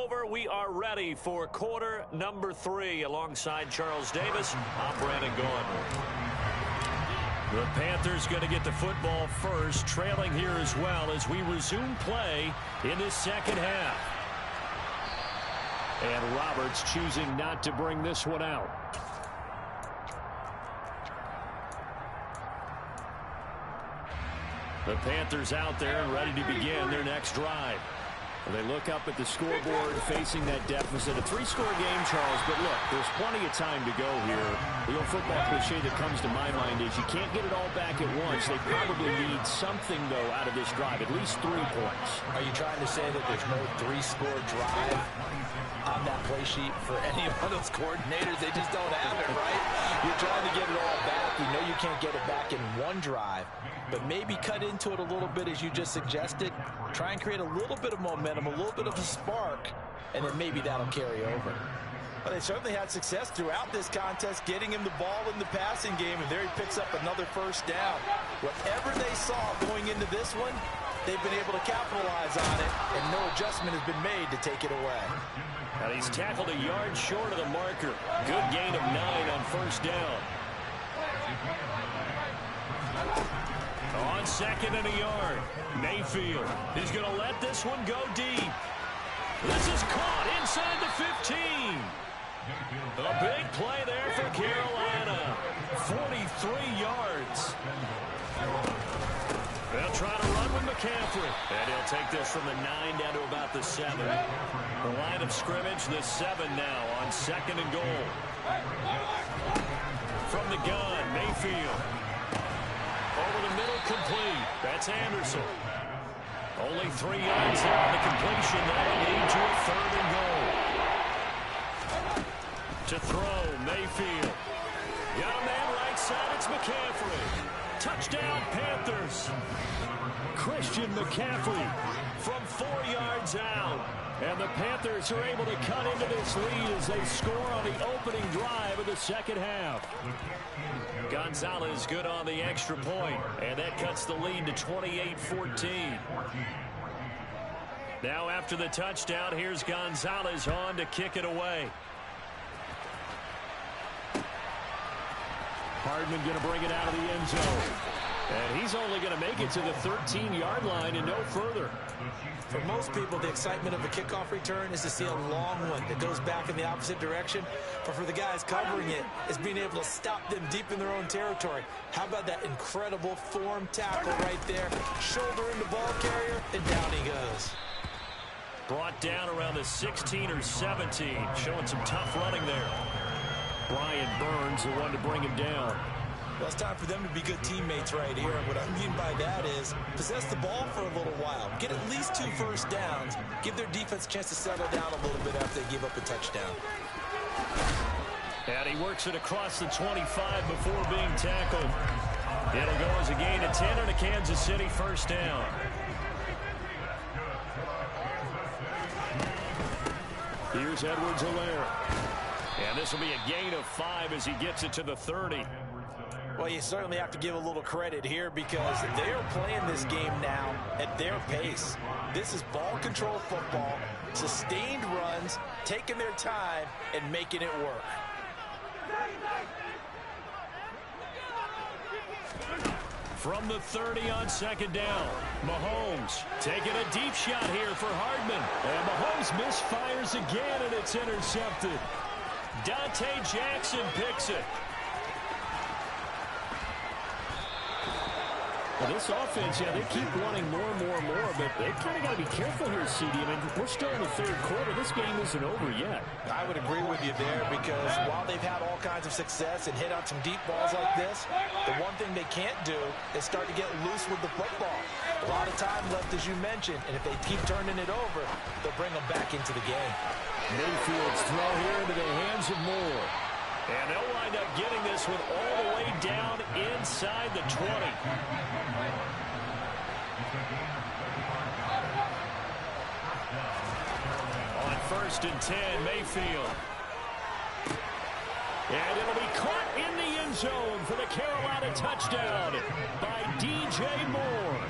over. We are ready for quarter number 3. Alongside Charles Davis, I'm Brandon Gaudin. The Panthers going to get the football first, trailing here as well as we resume play in this second half. And Roberts choosing not to bring this one out. The Panthers out there and ready to begin their next drive. They look up at the scoreboard facing that deficit. A 3-score game, Charles, but look, there's plenty of time to go here. The old football cliche that comes to my mind is you can't get it all back at once. They probably need something, though, out of this drive, at least 3 points. Are you trying to say that there's no 3-score drive on that play sheet for any of those coordinators? They just don't have it, right? You're trying to get it all back. You know you can't get it back in one drive, but maybe cut into it a little bit as you just suggested. Try and create a little bit of momentum, a little bit of a spark, and then maybe that'll carry over. Well, they certainly had success throughout this contest, getting him the ball in the passing game, and there he picks up another first down. Whatever they saw going into this one, they've been able to capitalize on it, and no adjustment has been made to take it away. And he's tackled a yard short of the marker. Good gain of 9 on first down. On second and a yard, Mayfield. He's going to let this one go deep. This is caught inside the 15. A big play there for Carolina. 43 yards. They'll try to run with McCaffrey. And he'll take this from the 9 down to about the 7. The line of scrimmage, the 7 now on second and goal. From the gun, Mayfield. Over the middle, complete. That's Anderson. Only 3 yards there on the completion. That'll lead to a 3rd and goal. To throw, Mayfield. Got a man right side. It's McCaffrey. Touchdown, Panthers. Christian McCaffrey from 4 yards out. And the Panthers are able to cut into this lead as they score on the opening drive of the second half. Gonzalez good on the extra point, and that cuts the lead to 28-14. Now after the touchdown, here's Gonzalez on to kick it away. Hardman going to bring it out of the end zone. And he's only going to make it to the 13-yard line and no further. For most people, the excitement of a kickoff return is to see a long one that goes back in the opposite direction. But for the guys covering it, it's being able to stop them deep in their own territory. How about that incredible form tackle right there? Shoulder in the ball carrier, and down he goes. Brought down around the 16 or 17, showing some tough running there. Brian Burns, the one to bring him down. Well, it's time for them to be good teammates right here. And what I mean by that is possess the ball for a little while. Get at least 2 first downs. Give their defense a chance to settle down a little bit after they give up a touchdown. And he works it across the 25 before being tackled. It'll go as a gain of 10 and a Kansas City first down. Here's Edwards-Helaire. And this will be a gain of 5 as he gets it to the 30. Well, you certainly have to give a little credit here because they are playing this game now at their pace. This is ball control football, sustained runs, taking their time, and making it work. From the 30 on second down, Mahomes taking a deep shot here for Hardman. And Mahomes misfires again, and it's intercepted. Dante Jackson picks it. Well, this offense, yeah, they keep wanting more and more and more, but they've kind of got to be careful here, CD. I mean, we're still in the 3rd quarter. This game isn't over yet. I would agree with you there because while they've had all kinds of success and hit on some deep balls like this, the one thing they can't do is start to get loose with the football. A lot of time left, as you mentioned, and if they keep turning it over, they'll bring them back into the game. Mayfield's throw here into the hands of Moore. And they'll wind up getting this one all the way down inside the 20. On 1st and 10, Mayfield. And it'll be caught in the end zone for the Carolina touchdown by DJ Moore.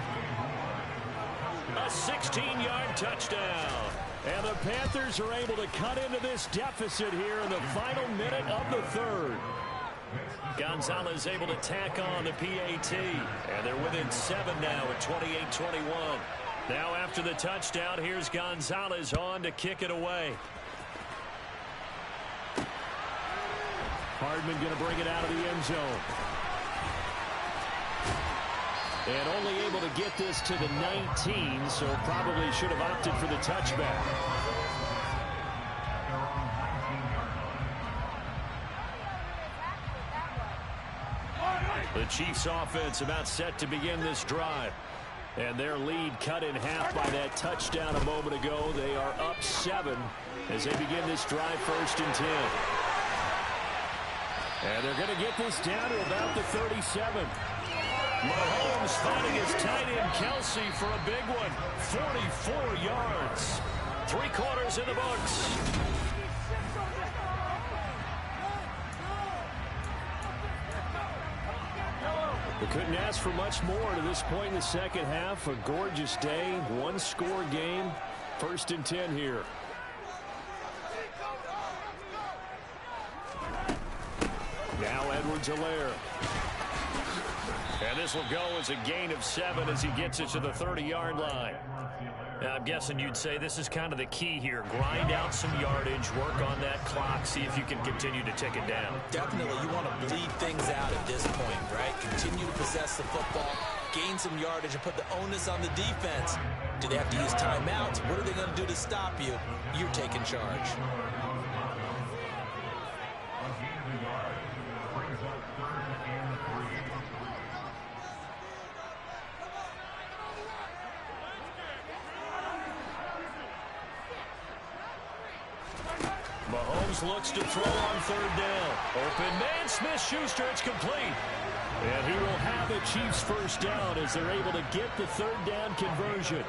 A 16-yard touchdown. And the Panthers are able to cut into this deficit here in the final minute of the third. Gonzalez able to tack on the PAT. And they're within 7 now at 28-21. Now after the touchdown, here's Gonzalez on to kick it away. Hardman going to bring it out of the end zone. And only able to get this to the 19, so probably should have opted for the touchback. The Chiefs offense about set to begin this drive. And their lead cut in half by that touchdown a moment ago. They are up 7 as they begin this drive 1st and 10. And they're going to get this down to about the 37. Mahomes finding his tight end Kelsey for a big one. 44 yards. 3 quarters in the books. We couldn't ask for much more to this point in the second half. A gorgeous day, 1-score game. 1st and 10 here. Now Edwards-Helaire. And this will go as a gain of 7 as he gets it to the 30-yard line. I'm guessing you'd say this is kind of the key here. Grind out some yardage, work on that clock, see if you can continue to tick it down. Definitely, you want to bleed things out at this point, right? Continue to possess the football, gain some yardage, and put the onus on the defense. Do they have to use timeouts? What are they going to do to stop you? You're taking charge. Mahomes looks to throw on 3rd down. Open man, Smith-Schuster, it's complete. And he will have the Chiefs 1st down as they're able to get the 3rd down conversion.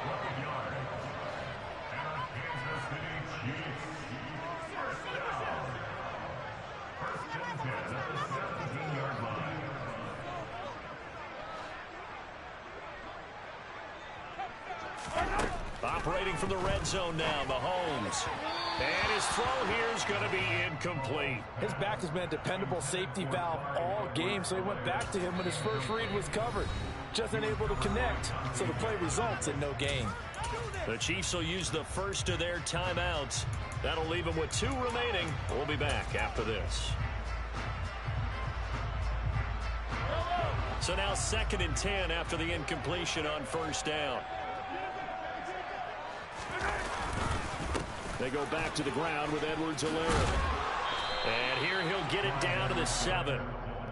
Operating from the red zone now, Mahomes. And his throw here is going to be incomplete. His back has been a dependable safety valve all game, so he went back to him when his first read was covered. Just unable to connect, so the play results in no gain. The Chiefs will use the first of their timeouts. That'll leave them with 2 remaining. We'll be back after this. So now 2nd and 10 after the incompletion on 1st down. They go back to the ground with Edwards-Helaire. And here he'll get it down to the 7.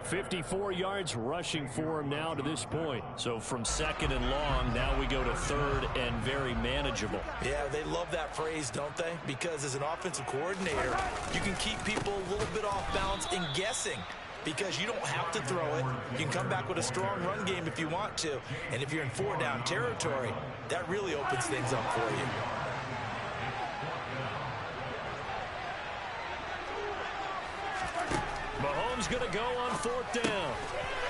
54 yards rushing for him now to this point. So from 2nd and long, now we go to 3rd and very manageable. Yeah, they love that phrase, don't they? Because as an offensive coordinator, you can keep people a little bit off balance and guessing. Because you don't have to throw it. You can come back with a strong run game if you want to. And if you're in 4-down territory, that really opens things up for you. Mahomes going to go on 4th down.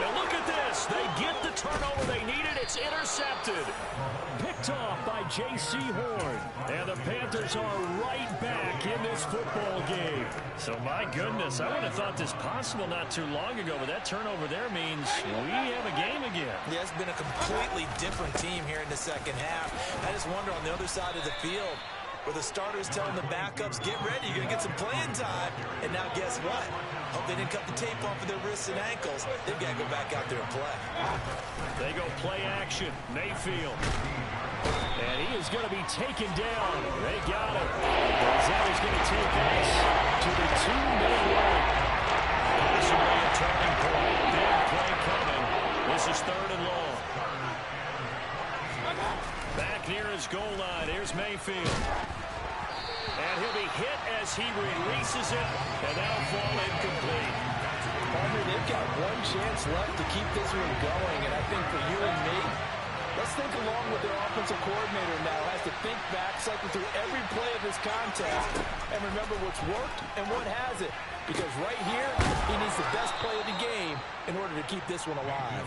Now look at this. They get the turnover they needed. It's intercepted. Picked off by J.C. Horn. And the Panthers are right back in this football game. So my goodness, I would have thought this possible not too long ago, but that turnover there means we have a game again. Yeah, it's been a completely different team here in the second half. I just wonder on the other side of the field, where the starters telling the backups, get ready, you're going to get some playing time. And now guess what? Hope they didn't cut the tape off of their wrists and ankles. They've got to go back out there and play. They go play action. Mayfield. And he is going to be taken down. They got him. Gonzalez going to take us to the 2-minute line. Possibly a turning point. Big play coming. This is 3rd and long. Back near his goal line. Here's Mayfield. And he'll be hit as he releases it. And that'll fall incomplete. Partner, they've got one chance left to keep this one going. And I think for you and me, let's think along with their offensive coordinator now. Has to think back, cycle through every play of this contest, and remember what's worked and what hasn't. Because right here, he needs the best play of the game in order to keep this one alive.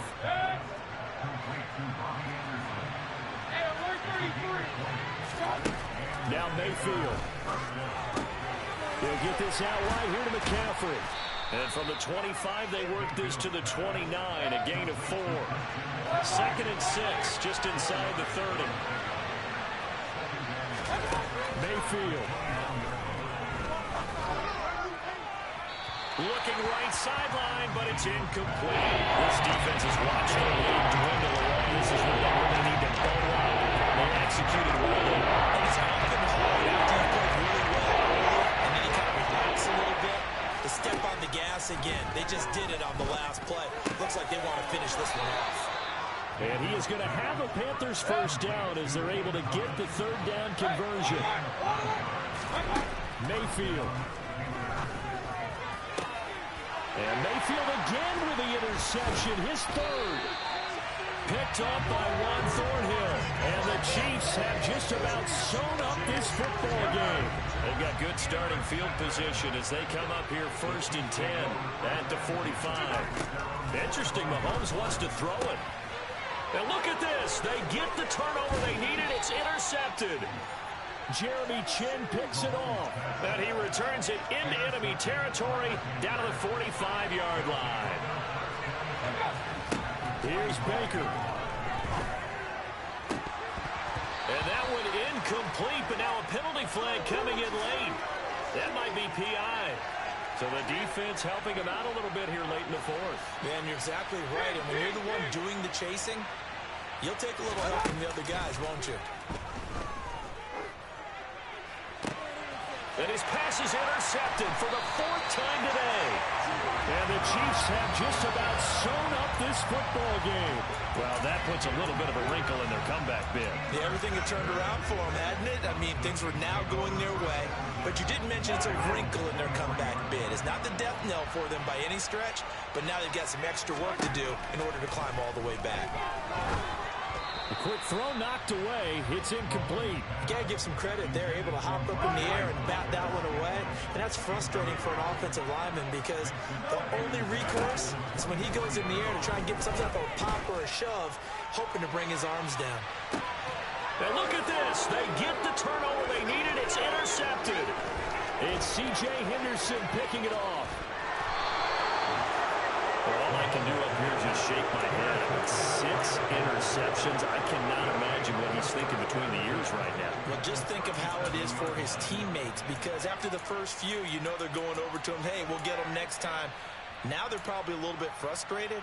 Now Mayfield. He'll get this out wide here to McCaffrey. And from the 25, they work this to the 29, a gain of 4. 2nd and 6, just inside the 30. Mayfield. Looking right sideline, but it's incomplete. This defense is watching the lead dwindle away. This is where they really need to bow out. They executed well. And it's often hard after you play really well early, and then you kind of relax a little bit to step on the gas again. They just did it on the last play. Looks like they want to finish this one off. And he is going to have a Panthers first down as they're able to get the 3rd down conversion. Mayfield. And Mayfield again with the interception, his 3rd. Picked up by Juan Thornhill. And the Chiefs have just about sewn up this football game. They've got good starting field position as they come up here 1st and 10 at the 45. Interesting, Mahomes wants to throw it. And look at this. They get the turnover they needed. It's intercepted. Jeremy Chin picks it off. And he returns it into enemy territory down to the 45-yard line. Here's Baker. And that one incomplete, but now a penalty flag coming in late. That might be PI. So the defense helping him out a little bit here late in the 4th. Man, you're exactly right. And when you're the one doing the chasing, you'll take a little help from the other guys, won't you? And his pass is intercepted for the 4th time today. And the Chiefs have just about sewn up this football game. Well, that puts a little bit of a wrinkle in their comeback bid. Yeah, everything had turned around for them, hadn't it? I mean, things were now going their way. But you didn't mention it's a wrinkle in their comeback bid. It's not the death knell for them by any stretch, but now they've got some extra work to do in order to climb all the way back. A quick throw knocked away. It's incomplete. You got to give some credit. They're able to hop up in the air and bat that one away. And that's frustrating for an offensive lineman because the only recourse is when he goes in the air to try and get some type of a pop or a shove, hoping to bring his arms down. And look at this. They get the turnover they needed. It's intercepted. It's C.J. Henderson picking it off. All I can do up here is just shake my head. 6 interceptions. I cannot imagine what he's thinking between the ears right now. Well, just think of how it is for his teammates, because after the first few, you know they're going over to him, hey, we'll get them next time. Now they're probably a little bit frustrated.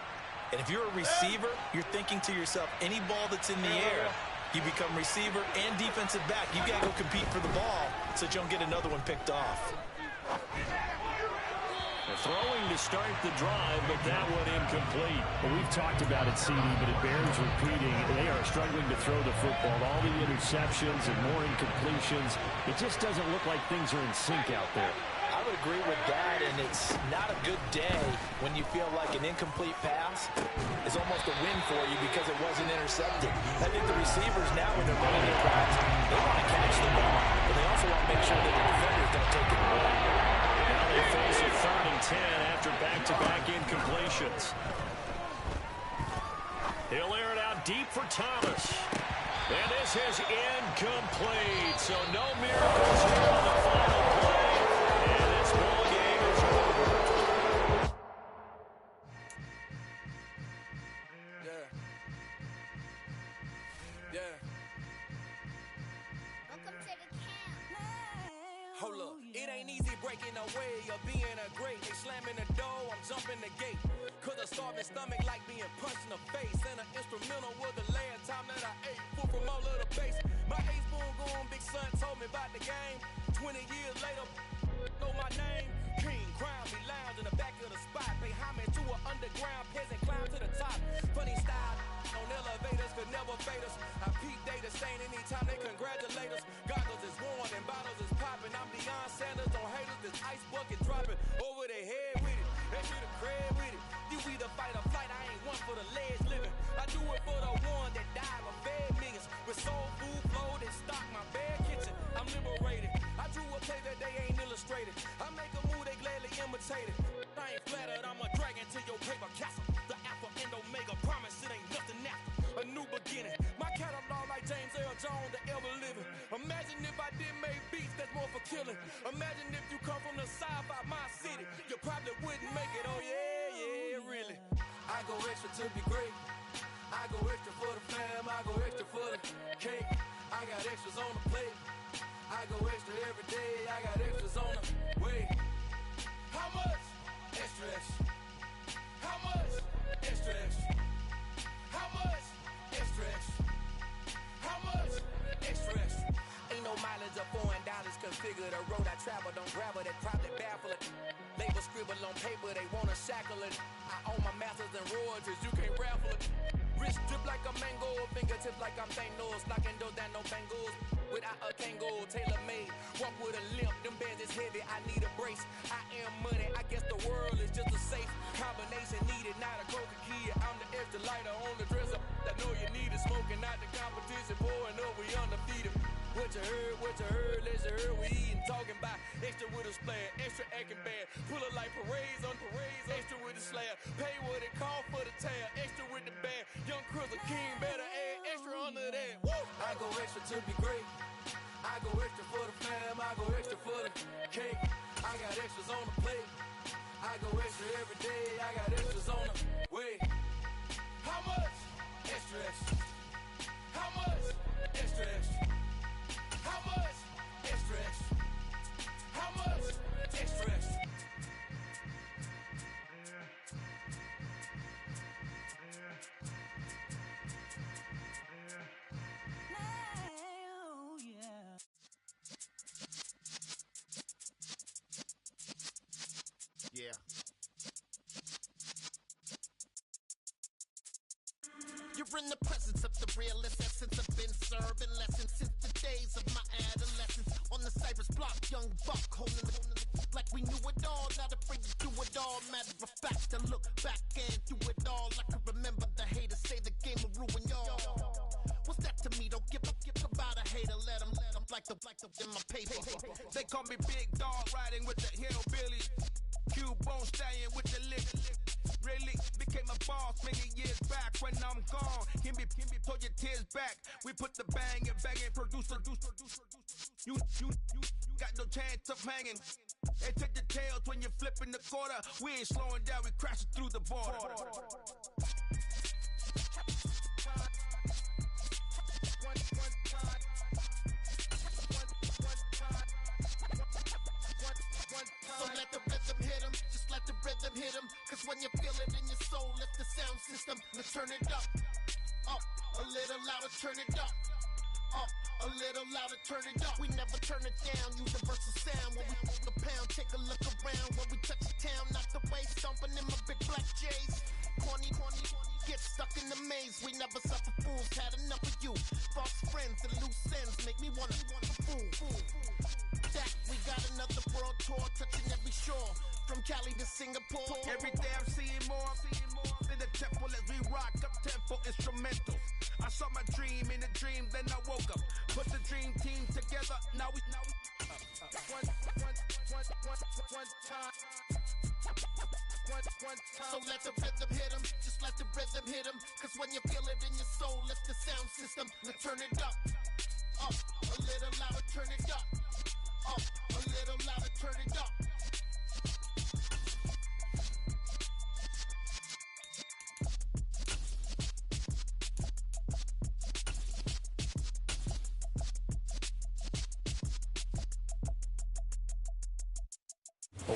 And if you're a receiver, you're thinking to yourself, any ball that's in the air, you become receiver and defensive back. You got to go compete for the ball so that you don't get another one picked off. Throwing to start the drive, but that one incomplete. Well, we've talked about it, CD, but it bears repeating. They are struggling to throw the football. All the interceptions and more incompletions. It just doesn't look like things are in sync out there. I would agree with that, and it's not a good day when you feel like an incomplete pass is almost a win for you because it wasn't intercepted. I think the receivers now, when they're running their routes, they want to catch the ball, but they also want to make sure that the defenders don't take it away. Now they face a 3rd and 10 after back-to-back incompletions. He'll air it out deep for Thomas. And this is incomplete, so no miracles here on the final play. And this ball game is over. Yeah. Welcome to the camp. Hold up. It ain't easy breaking away or being a great. They slamming the door, I'm jumping the gate. Cause a starving stomach like being punched in the face. And an instrumental was the last time that I ate. Food from all of the base. My ace boom goon, big son told me about the game. 20 years later, know my name. King, crown me, lounge in the back of the spot. Pay homage to an underground peasant, climb to the top. Funny style on elevators could never fade us. I peep data stain anytime they congratulate us. Goggles is worn and bottles is popping. I'm Deion Sanders on haters, this ice bucket dropping over their head with it. They should have crab with it. You either fight or flight, I ain't one for the ledge living. I do it for the one that died or fed niggas. With soul food flowed and stock my bad kitchen. I'm liberated. I drew a play that they ain't illustrated. I make a move, they gladly imitate it. I ain't flattered, I'm a dragon to your paper castle. The alpha and omega promise, it ain't nothing after. A new beginning. beginning. My catalog like James Earl Jones, the ever living. Imagine if I didn't make beats that's more for killing. Imagine if you come from the south out my city, you probably wouldn't make it. Oh yeah, really. I go extra to be great. I go extra for the fam, I go extra for the cake. I got extras on the plate. I go extra every day, I got extras on the way. How much? Extra, extra. How much? Extra, extra. How much? Extra, extra. How much? Extra, extra. Ain't no mileage of $4 configure the road I travel. Don't gravel that probably baffle it. Label scribble on paper, they wanna shackle it. I own my masters and royalties, you can't raffle it. Wrist drip like a mango, fingertips like I'm Thanos. Knocking those down, no bangles. Without a Kango, tailor-made. Walk with a limp, them bands is heavy, I need a brace. I am money, I guess the world is just a safe combination needed, not a coca key. I'm the extra lighter on the dresser. I know you need it, smoking out the competition, pouring up, we undefeated. What you heard, let's you heard, we eatin', talking about extra with a splash, extra acting bad. Pull it like parades on parades, extra with the slab. Pay what it cost for the tab, extra with the bag. Young Cruz a king, better add extra under that. Woo! I go extra to be great. I go extra for the fam, I go extra for the cake. I got extras on the plate. I go extra every day, I got extras on the way. How much? Extra, extra. How much? Extra, extra. How much? Extra, extra. How much? Extra, extra. Oh, yeah. Yeah. You're in the presence of the realest essence. I've been serving lessons since the days of my adolescence. On the Cypress block, young buck holding it like we knew it all. Not afraid to do it all. Matter of fact, I look back and do it all. I can remember the haters say the game will ruin y'all. What's that to me? Don't give about a hater. Let them like the in my paper. They call me Big Dog, riding with the hillbillies. Q-Bone stallion with the lick. Really became a boss many years back. When I'm gone, give me pull your tears back. We put the bang and producer. You got no chance of hanging. They take the tails when you're flipping the quarter. We ain't slowing down, we crashing through the border. So let the rhythm hit 'em, just let the rhythm hit 'em. Cause when you feel it in your soul, lift the sound system. Let's turn it up, a little louder, turn it up. A little louder, turn it up. We never turn it down, universal sound. When we move the pound, take a look around. When we touch the town, knock the way, stomping in my big black J's. Corny, get stuck in the maze. We never suffer fools, had enough of you. False friends and loose ends make me wanna fool. That we got another world tour, touching every shore. From Cali to Singapore. Every day I'm seeing more in the temple as we rock up tempo instrumentals. I saw my dream in a dream, then I woke up. Put the dream team together, now we one time. So let the rhythm hit 'em, just let the rhythm hit 'em. Cause when you feel it in your soul, lift the sound system. Let's turn it up, a little louder, turn it up, a little louder, turn it up.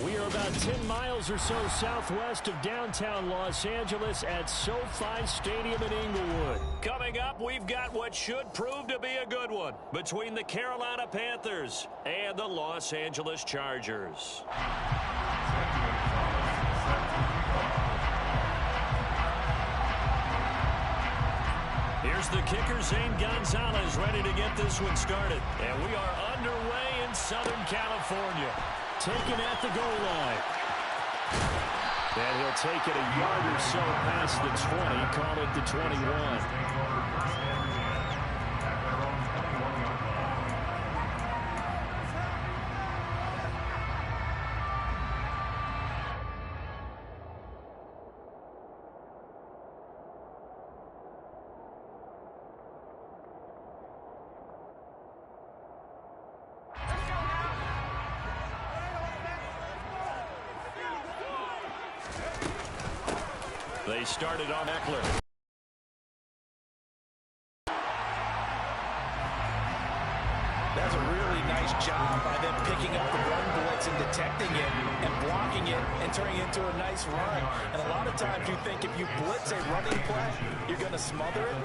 We are about 10 miles or so southwest of downtown Los Angeles at SoFi Stadium in Inglewood. Coming up, we've got what should prove to be a good one between the Carolina Panthers and the Los Angeles Chargers. Here's the kicker, Zane Gonzalez, ready to get this one started. And we are underway in Southern California. Taken at the goal line. And he'll take it a yard or so past the 20, call it the 21. They started on Eckler. That's a really nice job by them picking up the run blitz and detecting it and blocking it and turning it into a nice run. And a lot of times you think if you blitz a running play, you're going to smother it.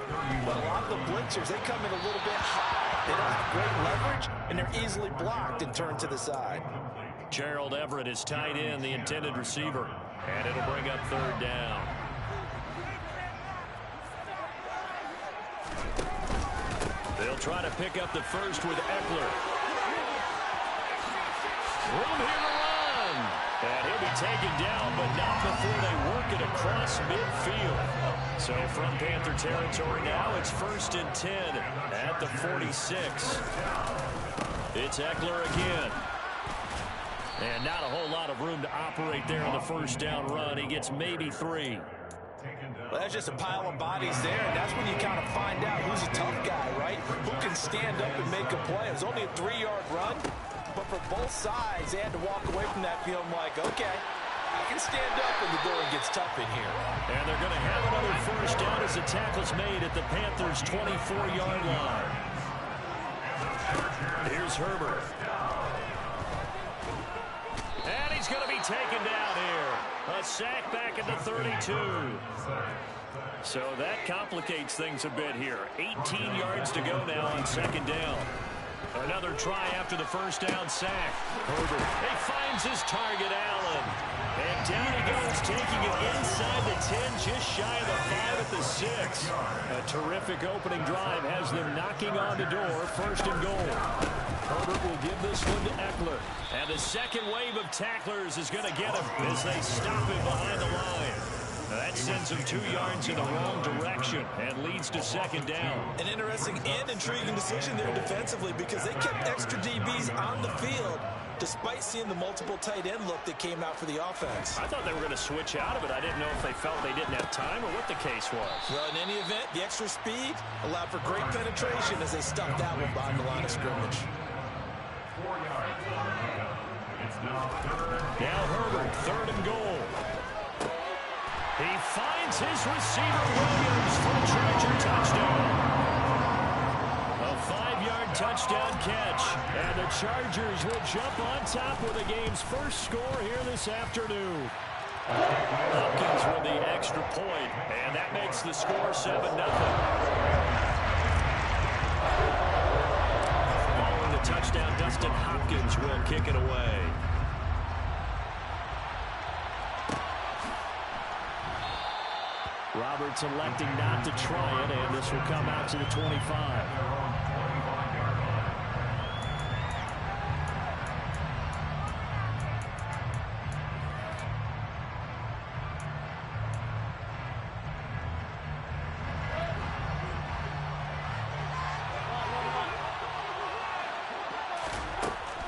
But a lot of the blitzers, they come in a little bit high. They don't have great leverage, and they're easily blocked and turned to the side. Gerald Everett is tied in, the intended receiver. And it'll bring up third down. They'll try to pick up the first with Eckler. Room here to run. And he'll be taken down, but not before they work it across midfield. So from Panther territory now, it's 1st and 10 at the 46. It's Eckler again. And not a whole lot of room to operate there on the first down run. He gets maybe 3. Well, that's just a pile of bodies there, and that's when you kind of find out who's a tough guy, right? Who can stand up and make a play. It was only a 3-yard run, but for both sides, they had to walk away from that feeling like, okay, I can stand up when the going gets tough in here. And they're going to have another first down as the tackle's made at the Panthers' 24-yard line. Here's Herbert. And he's going to be taken down here. A sack back at the 32. So that complicates things a bit here. 18 yards to go now on second down. Another try after the first down sack. Herbert, he finds his target, Allen. And down he goes, taking it inside the 10, just shy of the 5 at the 6. A terrific opening drive has them knocking on the door, 1st and goal. Herbert will give this one to Eckler. And the second wave of tacklers is going to get him as they stop him behind the line. Now that sends him 2 yards in the wrong direction and leads to second down. An interesting and intriguing decision there defensively because they kept extra DBs on the field despite seeing the multiple tight end look that came out for the offense. I thought they were going to switch out of it. I didn't know if they felt they didn't have time or what the case was. Well, in any event, the extra speed allowed for great penetration as they stuffed that one behind the line of scrimmage. Now Herbert, 3rd and goal. He finds his receiver, Williams, for a Charger touchdown. A 5-yard touchdown catch. And the Chargers will jump on top with the game's first score here this afternoon. Hopkins with the extra point, and that makes the score 7-0. Following the touchdown, Dustin Hopkins will kick it away. Roberts electing not to try it, and this will come out to the 25.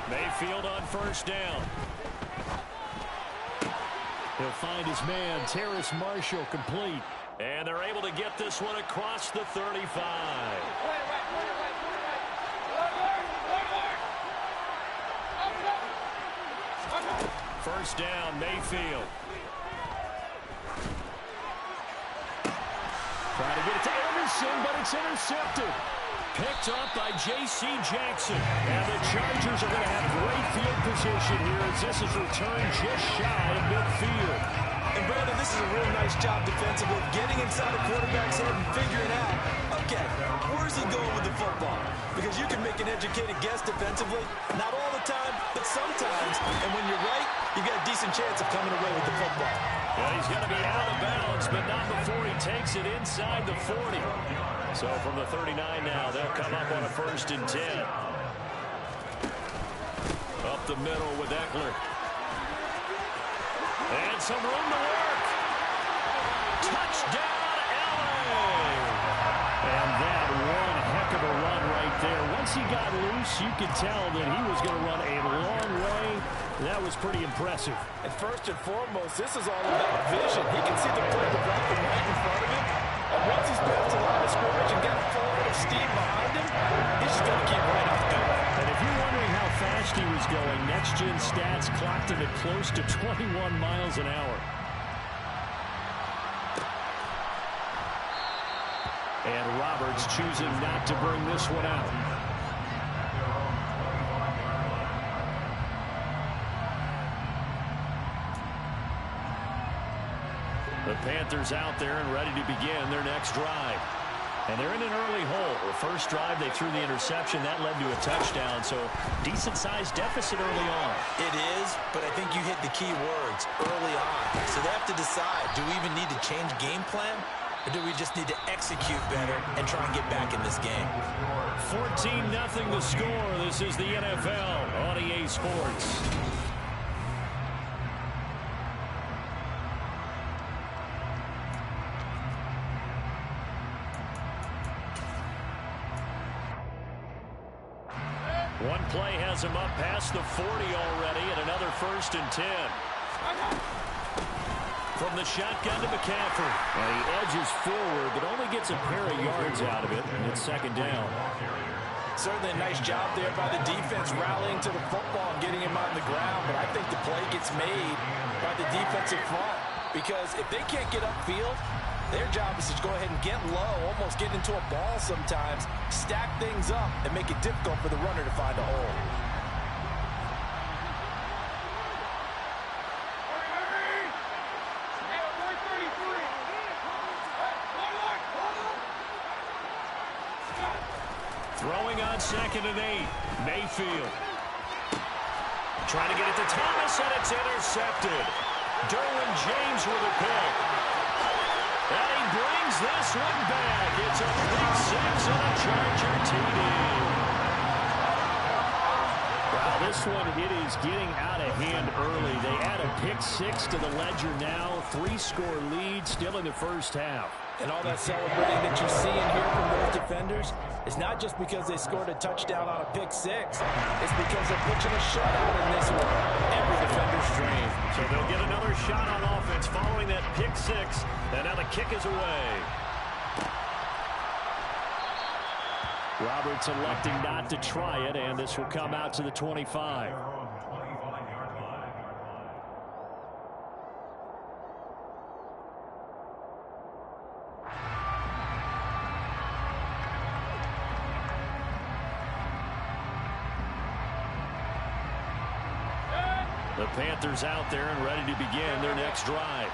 Mayfield on first down. He'll find his man, Terrace Marshall, complete. And they're able to get this one across the 35. First down, Mayfield. Trying to get it to Anderson, but it's intercepted. Picked up by J.C. Jackson. And the Chargers are going to have great field position here as this is returned just shy of midfield. And Brandon, this is a real nice job defensively, getting inside a quarterback's head and figuring out, okay, where's he going with the football? Because you can make an educated guess defensively, not all the time, but sometimes. And when you're right, you've got a decent chance of coming away with the football. Well, he's going to be out of bounds, but not before he takes it inside the 40. So from the 39 now, they'll come up on a 1st and 10. Up the middle with Eckler. And some room to work. Touchdown, LA! And that one heck of a run right there. Once he got loose, you could tell that he was going to run a long way. That was pretty impressive. And first and foremost, this is all about vision. He can see the play developing right in front of him. And once he's past the line of scrimmage and got a full load of steam behind him, he's just going to keep right out there. And if you're wondering how fast he was going, next-gen stats clocked him at close to 21 miles an hour. And Roberts choosing not to bring this one out. The Panthers out there and ready to begin their next drive. And they're in an early hole. The first drive, they threw the interception. That led to a touchdown, so decent-sized deficit early on. It is, but I think you hit the key words, early on. So they have to decide, do we even need to change game plan, or do we just need to execute better and try and get back in this game? 14-0 the score. This is the NFL on EA Sports. One play has him up past the 40 already, and another 1st and 10. From the shotgun to McCaffrey. And he edges forward, but only gets a pair of yards out of it, and it's 2nd down. Certainly a nice job there by the defense rallying to the football and getting him on the ground, but I think the play gets made by the defensive front, because if they can't get upfield, their job is to go ahead and get low, almost get into a ball sometimes, stack things up, and make it difficult for the runner to find a hole. Throwing on 2nd and 8. Mayfield. Trying to get it to Thomas, and it's intercepted. Derwin James with a pick. And he brings this one back. It's a big 6 and a Charger TD. Wow, this one, it is getting out of hand early. They add a pick 6 to the ledger now. 3-score lead still in the first half. And all that celebrating that you're seeing here from those defenders is not just because they scored a touchdown on a pick 6. It's because they're pitching a shutout in this one. Every defender's dream. So they'll get another shot on offense following that pick 6. And now the kick is away. Roberts electing not to try it, and this will come out to the 25. The Panthers out there and ready to begin their next drive.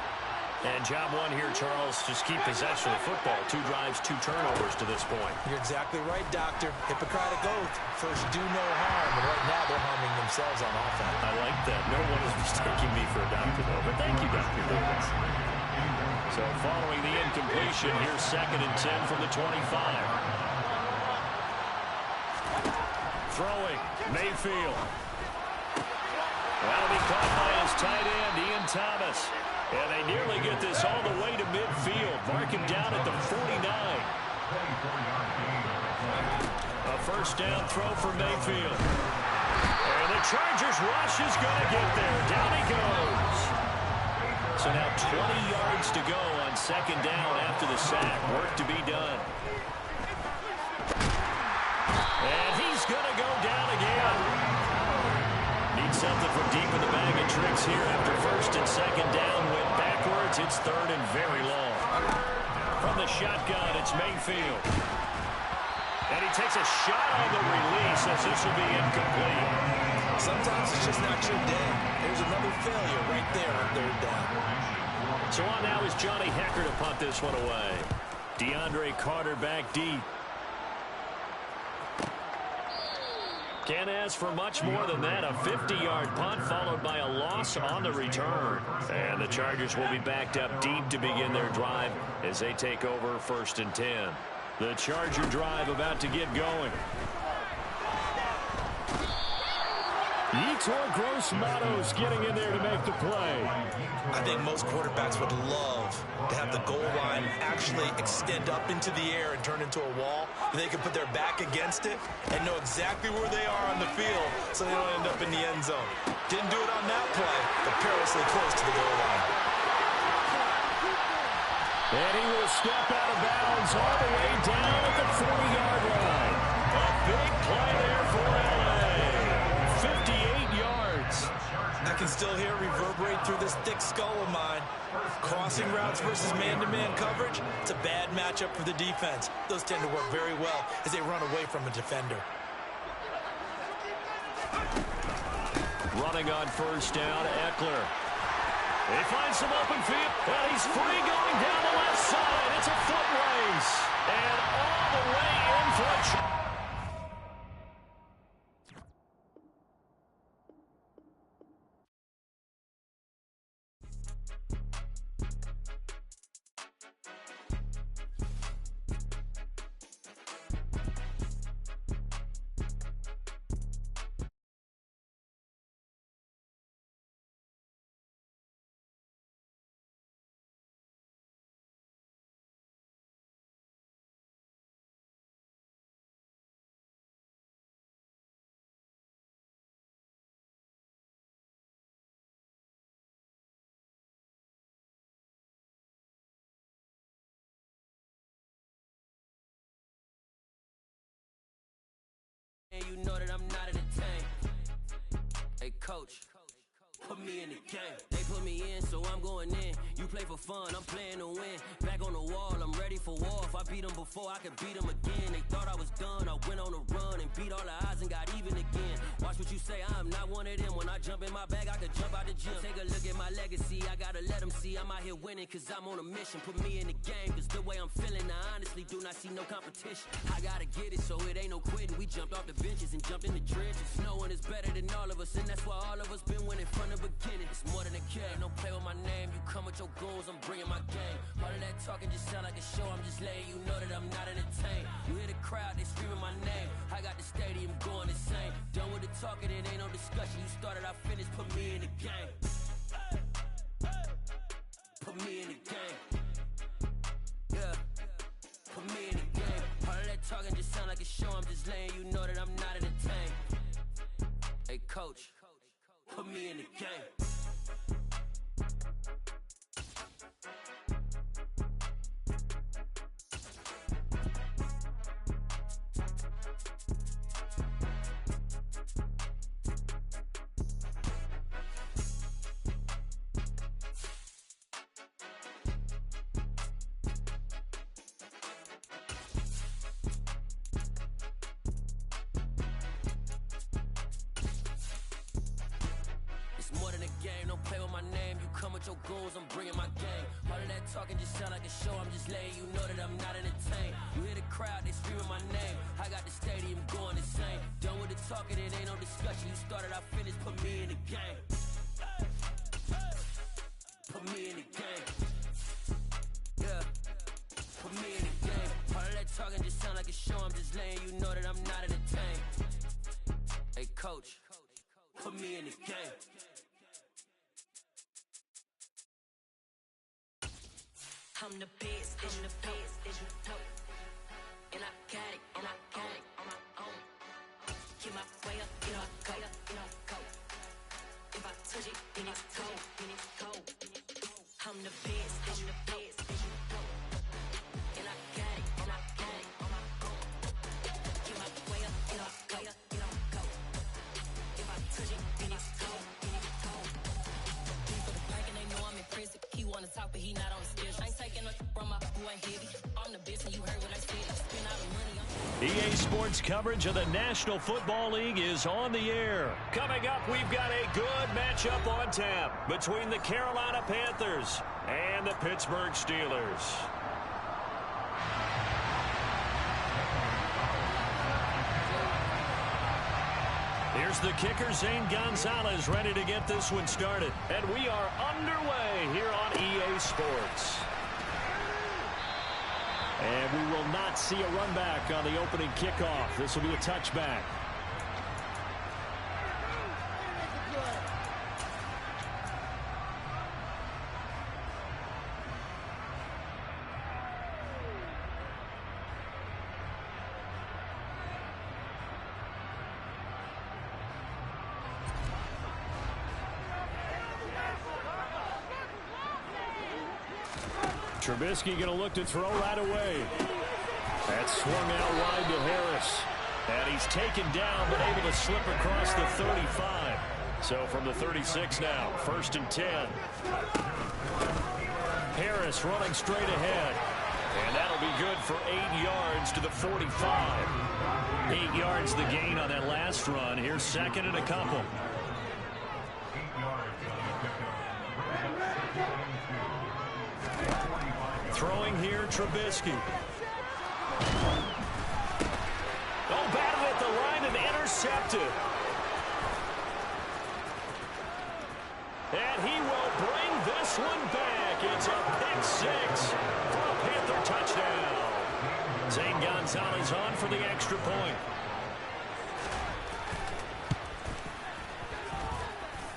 And job one here, Charles, just keep possession of the football. 2 drives, 2 turnovers to this point. You're exactly right, Doctor. Hippocratic oath. First, do no harm. And right now, they're harming themselves on offense. I like that. No one is mistaking me for a doctor, though. But thank you, Dr. Davis. So following the incompletion, here's 2nd and 10 from the 25. Throwing, Mayfield. That'll be caught by his tight end, Ian Thomas. And they nearly get this all the way to midfield. Mark him down at the 49. A 1st down throw for Mayfield. And the Chargers rush is going to get there. Down he goes. So now 20 yards to go on 2nd down after the sack. Work to be done. And he's going to go down again. Needs something from deep in the bag of tricks here after 1st and 2nd down. Went backwards. It's 3rd and very long. From the shotgun, it's Mayfield. And he takes a shot on the release as this will be incomplete. Sometimes it's just not your day. There's another failure right there on 3rd down. So on now is Johnny Hecker to punt this one away. DeAndre Carter back deep. Can't ask for much more than that. A 50-yard punt followed by a loss on the return. And the Chargers will be backed up deep to begin their drive as they take over 1st and 10. The Charger drive about to get going. Yetur Gross-Matos getting in there to make the play. I think most quarterbacks would love to have the goal line actually extend up into the air and turn into a wall. And they can put their back against it and know exactly where they are on the field so they don't end up in the end zone. Didn't do it on that play, but perilously close to the goal line. And he will step out of bounds all the way down at the 40-yard line. A big play there for LA. 58 yards. I can still hear it reverberate through this thick skull of mine. Crossing routes versus man-to-man coverage, it's a bad matchup for the defense. Those tend to work very well as they run away from a defender. Running on first down, Eckler. He finds some open field, and he's free going down the left side. It's a foot race, and all the way in for a try. You know that I'm not in the tank. Hey, coach, put me in the game. They put me in, so I'm going in. You play for fun, I'm playing to win. Back on the wall, I'm ready for war. If I beat them before, I could beat them again. They thought I was done, I went on a run and beat all the odds and got even again. Watch what you say, I'm not one of them. When I jump in my bag, I could jump out the gym. Take a look at my legacy, I gotta let them see I'm out here winning, cause I'm on a mission. Put me in the game, cause the way I'm feeling, I honestly do not see no competition. I gotta get it, so it ain't no quitting. We jumped off the benches and jumped in the trenches. No one is better than all of us, and that's why all of us been winning from the beginning. It's more than a game, don't play with my name. You come with your goons, I'm bringing my game. All of that talking just sound like a show, I'm just letting you know that I'm not entertained. You hear the crowd, they screaming my name. I got the stadium going insane. Done with the talking, it ain't no discussion. You started, I finished, put me in the game. Put me in the game. Yeah, put me in the game. All of that talking just sound like a show, I'm just letting you know that I'm not entertained. Hey coach, put me in the game. More than a game, don't play with my name. You come with your goons, I'm bringing my game. All of that talking just sound like a show, I'm just letting you know that I'm not entertained. You hear the crowd, they screaming my name. I got the stadium going insane. Done with the talking, it ain't no discussion. You started, I finished, put me in the game. Put me in the game. Yeah, put me in the game. All of that talking just sound like a show, I'm just letting you know that I'm not entertained. Hey coach, put me in the game. I'm the best, I'm the best, as you know. And I got it, and I got it on my own. Get my way up, you know I go, you know I go. If I touch it, then it's cold, then it's cold. I'm the best, I'm the best, as you know. And I got it, and I got it on my own. Get my way up, you know I go, you know I go. If I touch it, then it's cold, then it's cold. He for the park and they know I'm impressive. He wanna talk, but he not on the schedule. I ain't taking no from my boy heavy. I'm the best, and you heard what I said. I spend all the money on. EA Sports coverage of the National Football League is on the air. Coming up, we've got a good matchup on tap between the Carolina Panthers and the Pittsburgh Steelers. Here's the kicker, Zane Gonzalez, ready to get this one started. And we are underway here on EA Sports. And we will not see a run back on the opening kickoff. This will be a touchback. Trubisky going to look to throw right away. That swung out wide to Harris. And he's taken down, but able to slip across the 35. So from the 36 now, 1st and 10. Harris running straight ahead. And that'll be good for 8 yards to the 45. 8 yards the gain on that last run. Here's 2nd and a couple. Throwing here, Trubisky. Oh, batted at the line and intercepted. And he will bring this one back. It's a pick 6 for a Panther touchdown. Zane Gonzalez on for the extra point.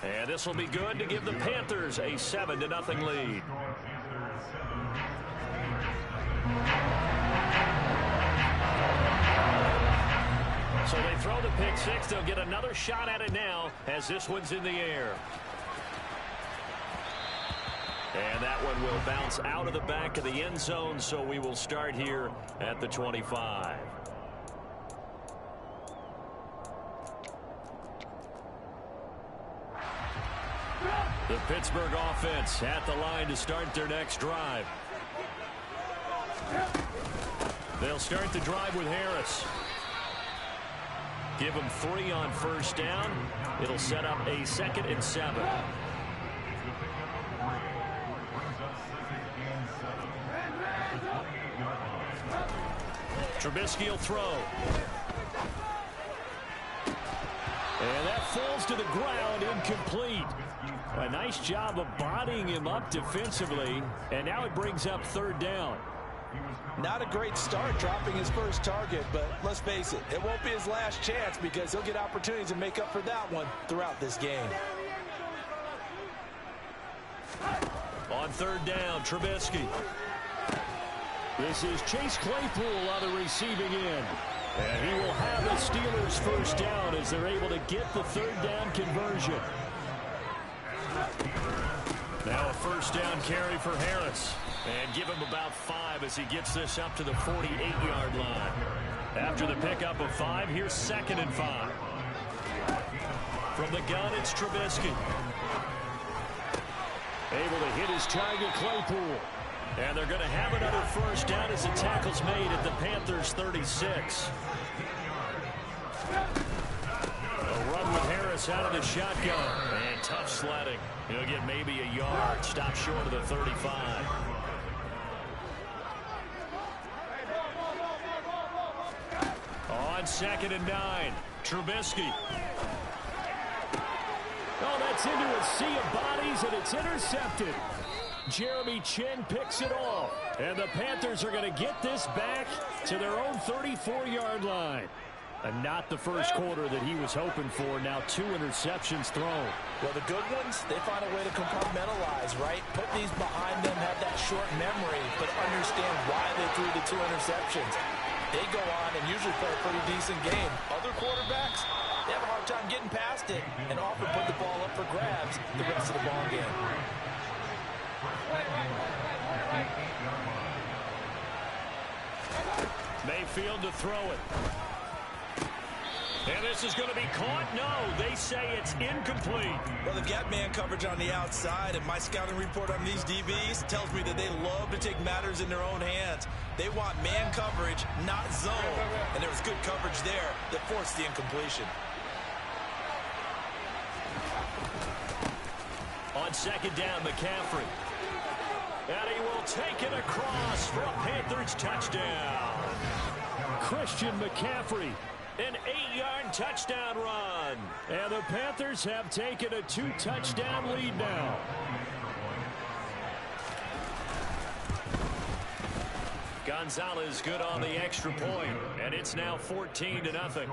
And this will be good to give the Panthers a 7-0 lead. So they throw the pick 6. They'll get another shot at it now as this one's in the air. And that one will bounce out of the back of the end zone, so we will start here at the 25. The Pittsburgh offense at the line to start their next drive. They'll start the drive with Harris. Give him 3 on 1st down. It'll set up a 2nd and 7. Trubisky will throw. And that falls to the ground, incomplete. A nice job of bodying him up defensively. And now it brings up 3rd down. Not a great start dropping his first target, but let's face it, it won't be his last chance because he'll get opportunities to make up for that one throughout this game. On 3rd down, Trubisky. This is Chase Claypool on the receiving end. And he will have the Steelers 1st down as they're able to get the 3rd down conversion. Now a 1st down carry for Harris. And give him about 5 as he gets this up to the 48-yard line. After the pickup of 5, here's 2nd and 5. From the gun, it's Trubisky. Able to hit his target, Claypool. And they're going to have another 1st down as the tackle's made at the Panthers' 36. A run with Harris out of the shotgun. And tough sledding. He'll get maybe a yard. Stop short of the 35. On 2nd and 9, Trubisky. Oh, that's into a sea of bodies, and it's intercepted. Jeremy Chin picks it off. And the Panthers are going to get this back to their own 34-yard line. And not the first quarter that he was hoping for. Now 2 interceptions thrown. Well, the good ones, they find a way to compartmentalize, right? Put these behind them, have that short memory, but understand why they threw the 2 interceptions. They go on and usually play a pretty decent game. Other quarterbacks, they have a hard time getting past it and often put the ball up for grabs the rest of the ball game. Mayfield to throw it. And this is going to be caught. No, they say it's incomplete. Well, they've got man coverage on the outside, and my scouting report on these DBs tells me that they love to take matters in their own hands. They want man coverage, not zone. And there was good coverage there that forced the incompletion. On 2nd down, McCaffrey. And he will take it across for a Panthers touchdown. Christian McCaffrey. An 8-yard touchdown run. And the Panthers have taken a 2-touchdown lead now. Gonzalez good on the extra point. And it's now 14-0.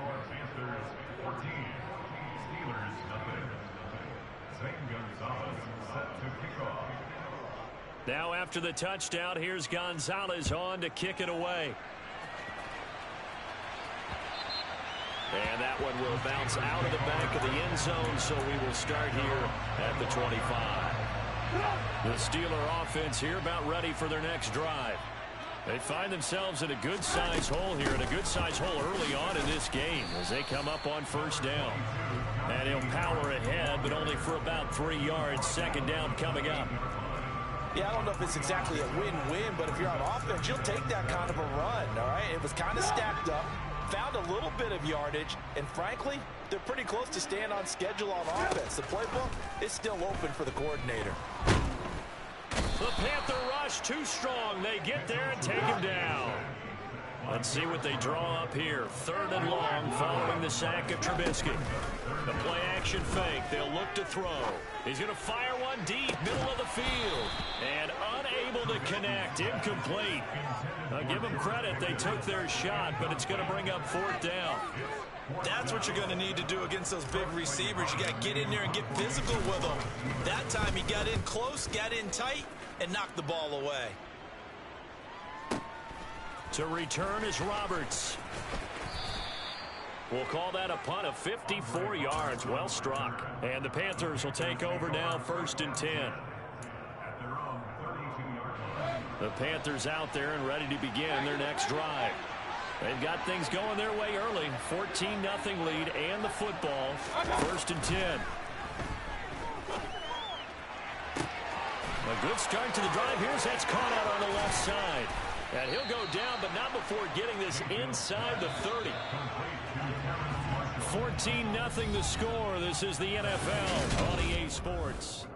Now after the touchdown, here's Gonzalez on to kick it away. And that one will bounce out of the back of the end zone, so we will start here at the 25. The Steeler offense here about ready for their next drive. They find themselves in a good-sized hole here, and a good-sized hole early on in this game as they come up on 1st down. And he'll power ahead, but only for about 3 yards. Second down coming up. Yeah, I don't know if it's exactly a win-win, but if you're on offense, you'll take that kind of a run, all right? It was kind of stacked up, found a little bit of yardage, and frankly, they're pretty close to staying on schedule on offense. The playbook is still open for the coordinator. The Panther rush too strong. They get there and take him down. Let's see what they draw up here. 3rd and long following the sack of Trubisky. The play action fake. They'll look to throw. He's going to fire one deep, middle of the field. And unable to connect. Incomplete. Now give them credit. They took their shot, but it's going to bring up 4th down. That's what you're going to need to do against those big receivers. You got to get in there and get physical with them. That time he got in close, got in tight, and knocked the ball away. To return is Roberts. We'll call that a punt of 54 yards. Well struck. And the Panthers will take over now, 1st and 10. The Panthers out there and ready to begin their next drive. They've got things going their way early. 14-0 lead and the football. 1st and 10. A good start to the drive. Here's that's caught out on the left side. And he'll go down, but not before getting this inside the 30. 14-0 the score. This is the NFL on EA Sports.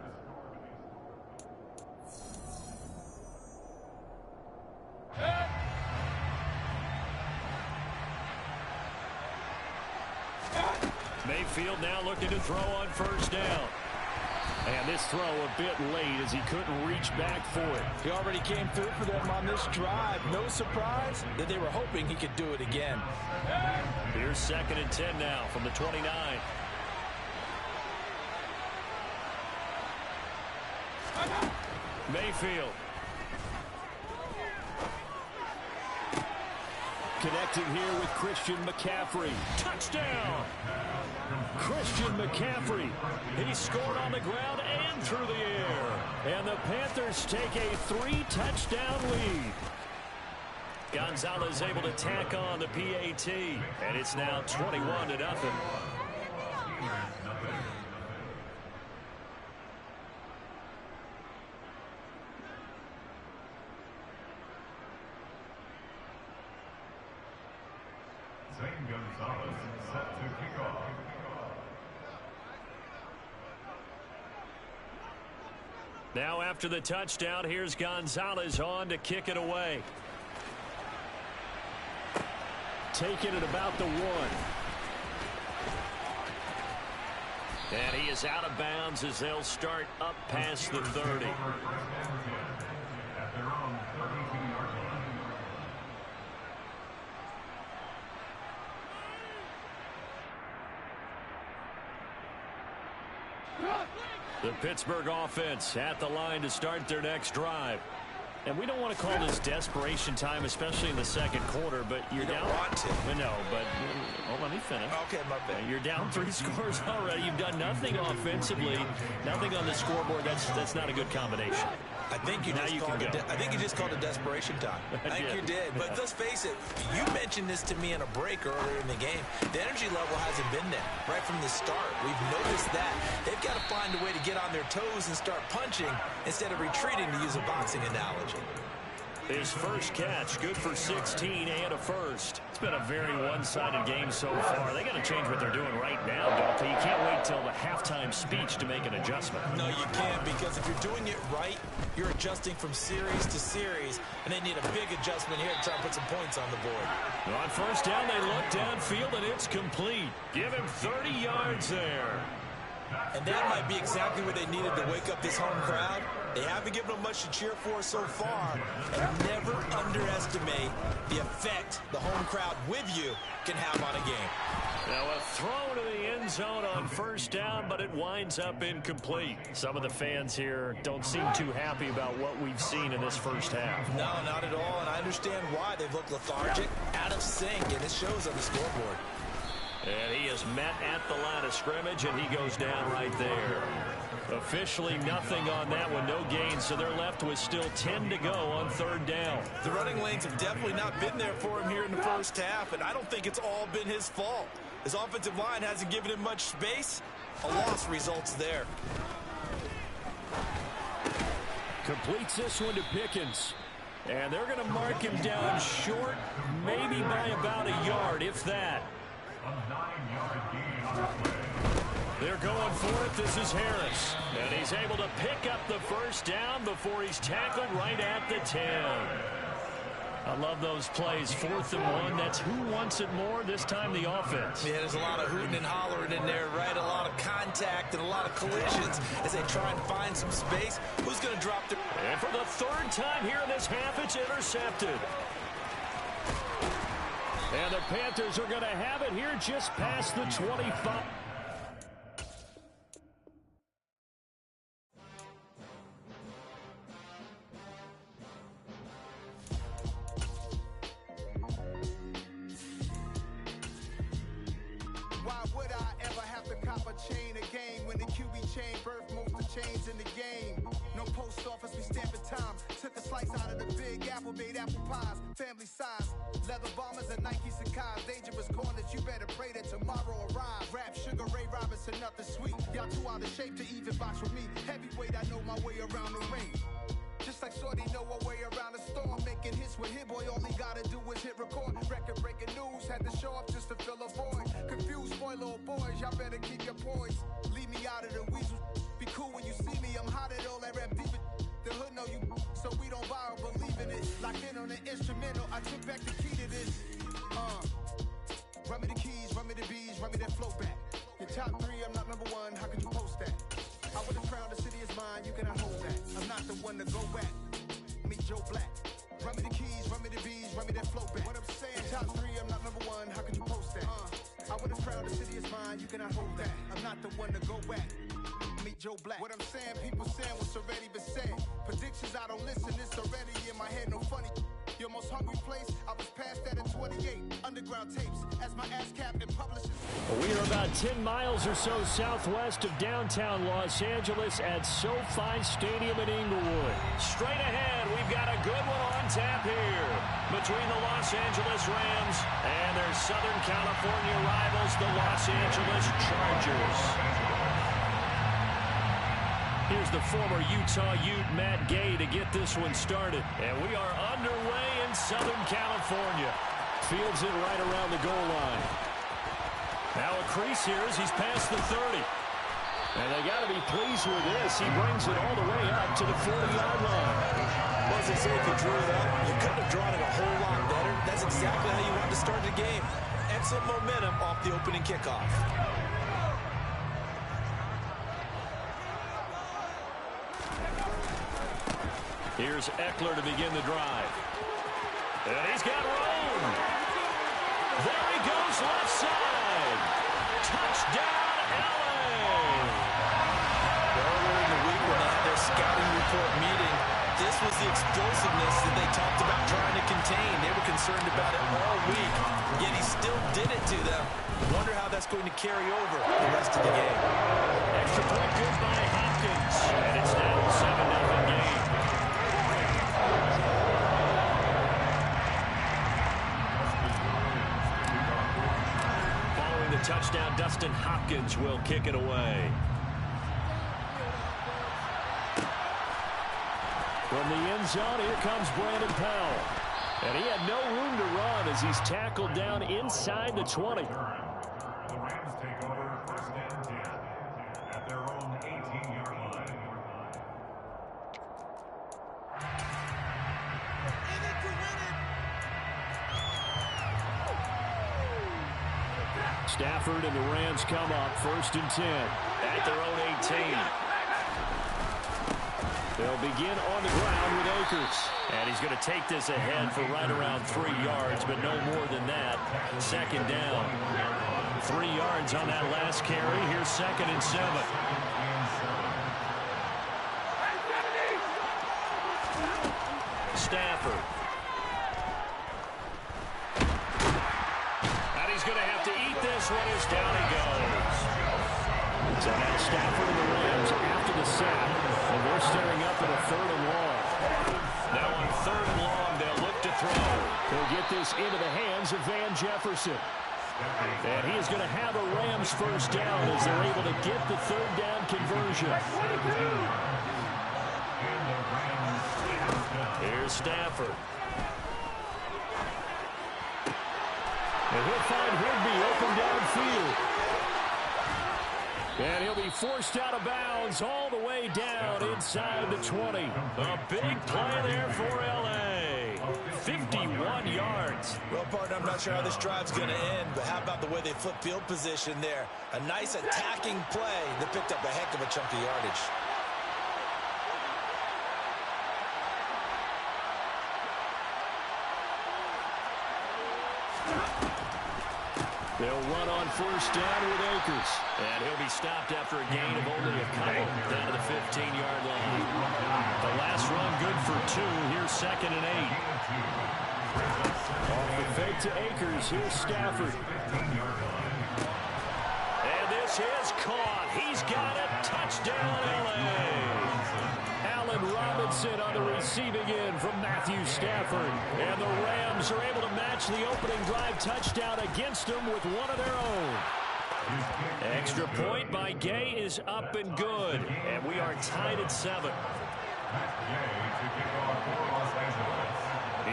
Mayfield now looking to throw on 1st down. And this throw a bit late as he couldn't reach back for it. He already came through for them on this drive. No surprise that they were hoping he could do it again. Here's 2nd and 10 now from the 29. Mayfield. Connecting here with Christian McCaffrey. Touchdown! Christian McCaffrey. He scored on the ground and through the air. And the Panthers take a 3-touchdown lead. Gonzalez able to tack on the PAT. And it's now 21-0. Gonzalez set to kick off. Now after the touchdown, here's Gonzalez on to kick it away. Taking it about the 1. And he is out of bounds as they'll start up past the 30. At their own 32-yard line. The Pittsburgh offense at the line to start their next drive. And we don't want to call this desperation time, especially in the 2nd quarter, but you're down. Want to. No, but let me finish. Okay, my bad. You're down 3 scores already. You've done nothing offensively, nothing on the scoreboard. That's not a good combination. I think you just called it desperation time. I think you did. But let's face it, you mentioned this to me in a break earlier in the game. The energy level hasn't been there right from the start. We've noticed that. They've got to find a way to get on their toes and start punching instead of retreating, to use a boxing analogy. His first catch, good for 16 and a first. It's been a very one-sided game so far. They got to change what they're doing right now, don't they? You can't wait till the halftime speech to make an adjustment. No, you can't, because if you're doing it right, you're adjusting from series to series, and they need a big adjustment here to try and put some points on the board. On 1st down, they look downfield, and it's complete. Give him 30 yards there. And that might be exactly what they needed to wake up this home crowd. They haven't given them much to cheer for so far. And never underestimate the effect the home crowd with you can have on a game. Now a throw to the end zone on 1st down, but it winds up incomplete. Some of the fans here don't seem too happy about what we've seen in this first half. No, not at all. And I understand why. They've looked lethargic, out of sync, and it shows on the scoreboard. And he is met at the line of scrimmage, and he goes down right there. Officially nothing on that one, no gain, so they're left with still 10 to go on 3rd down. The running lanes have definitely not been there for him here in the first half, and I don't think it's all been his fault. His offensive line hasn't given him much space. A loss results there. Completes this one to Pickens. And they're going to mark him down short, maybe by about a yard, if that. A 9-yard gain on the play. They're going for it. This is Harris. And he's able to pick up the first down before he's tackled right at the 10. I love those plays. 4th and 1. That's who wants it more, this time the offense. Yeah, there's a lot of hooting and hollering in there, right? A lot of contact and a lot of collisions as they try and find some space. Who's going to drop the... And for the 3rd time here in this half, it's intercepted. And the Panthers are going to have it here just past the 25. Why would I ever have to cop a chain a game when the QB chain birthed most of chains in the game? No post office, we stamping time. Took a slice out of the big apple, made apple pies, family size. Leather bombers and Nike Sacai's. Dangerous corners, you better pray that tomorrow arrives. Rap, Sugar Ray Robinson, nothing sweet. Y'all too out of shape to even box with me. Heavyweight, I know my way around the ring. Just like Shorty know a way around the storm. Making hits with Hit Boy, all he gotta do is hit record. Record-breaking news, had to show up just to fill a void. Confused boy, little boys, y'all better keep your poise. Leave me out of the weasel. Be cool when you see me, I'm hot at all that rap deep. The hood know you, so we don't borrow, believe in it. Locked in on the instrumental, I took back the key to this. Run me the keys, run me the bees, run me that flow back. Your top 3, I'm not number 1, how could you post that? I would have crowned the city is mine, you cannot hold that. I'm not the one to go back. Meet Joe Black. Run me the keys, run me the bees, run me that flow back. What I'm saying, top 3, I'm not number 1, how could you post that? I would have crowned the city is mine, you cannot hold that. I'm not the one to go back. Meet Joe Black. What I'm saying, people saying what's already been said. Predictions, I don't listen, it's already in my head, no funny. Your most hungry place, I was past that at 28. Underground tapes, as my ASCAP and publishers. We are about 10 miles or so southwest of downtown Los Angeles at SoFi Stadium in Inglewood. Straight ahead, we've got a good one on tap here between the Los Angeles Rams and their Southern California rivals, the Los Angeles Chargers. Here's the former Utah Ute, Matt Gay, to get this one started. And we are underway in Southern California. Fields it right around the goal line. Now a crease here as he's past the 30. And they got to be pleased with this. He brings it all the way up to the 40-yard line. Well, as I say, if you drew it up, you couldn't have drawn it a whole lot better. That's exactly how you want to start the game. Excellent momentum off the opening kickoff. Here's Eckler to begin the drive. And he's got room. There he goes, left side. Touchdown, LA. Earlier in the week when they had their scouting report meeting, this was the explosiveness that they talked about trying to contain. They were concerned about it all week, yet he still did it to them. Wonder how that's going to carry over the rest of the game. Extra point good by Hopkins. And it's now a 7-0 game. Following the touchdown, Dustin Hopkins will kick it away. From the end zone, here comes Brandon Powell. And he had no room to run as he's tackled down inside the 20. The Rams take over 1st and 10 at their own 18-yard line. Stafford and the Rams come up 1st and 10 at their own 18. They'll begin on the ground with Akers. And he's going to take this ahead for right around 3 yards, but no more than that. 2nd down. 3 yards on that last carry. Here's 2nd and 7. Stafford. And he's going to have to eat this one as down he goes. So now Stafford and the Rams after the sack. And they're staring up at a 3rd and long. Now on 3rd and long, they'll look to throw. They'll get this into the hands of Van Jefferson. And he is going to have a Rams first down as they're able to get the third down conversion. Here's Stafford. And he'll find Higby open downfield. And he'll be forced out of bounds all the way down inside the 20. A big play there for L.A. 51 yards. Well, partner, I'm not sure how this drive's going to end, but how about the way they flip field position there? A nice attacking play that picked up a heck of a chunk of yardage. They'll run on first down with Akers. And he'll be stopped after a gain of only a couple down to the 15-yard line. The last run good for 2. Here's 2nd and 8. Off the fake to Akers. Here's Stafford. And this is caught. He's got it. Touchdown, L.A. Allen Robinson on the receiving end from Matthew Stafford. And the Rams are able to match the opening drive touchdown against them with one of their own. Extra point by Gay is up and good. And we are tied at 7.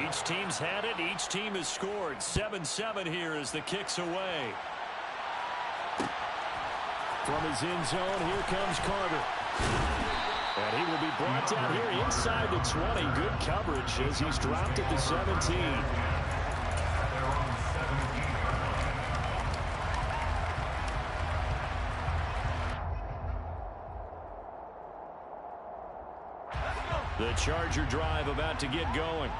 Each team's had it. Each team has scored. 7-7 here as the kick's away. From his end zone, here comes Carter. And he will be brought down here inside the 20. Good coverage as he's dropped at the 17. The Charger drive about to get going.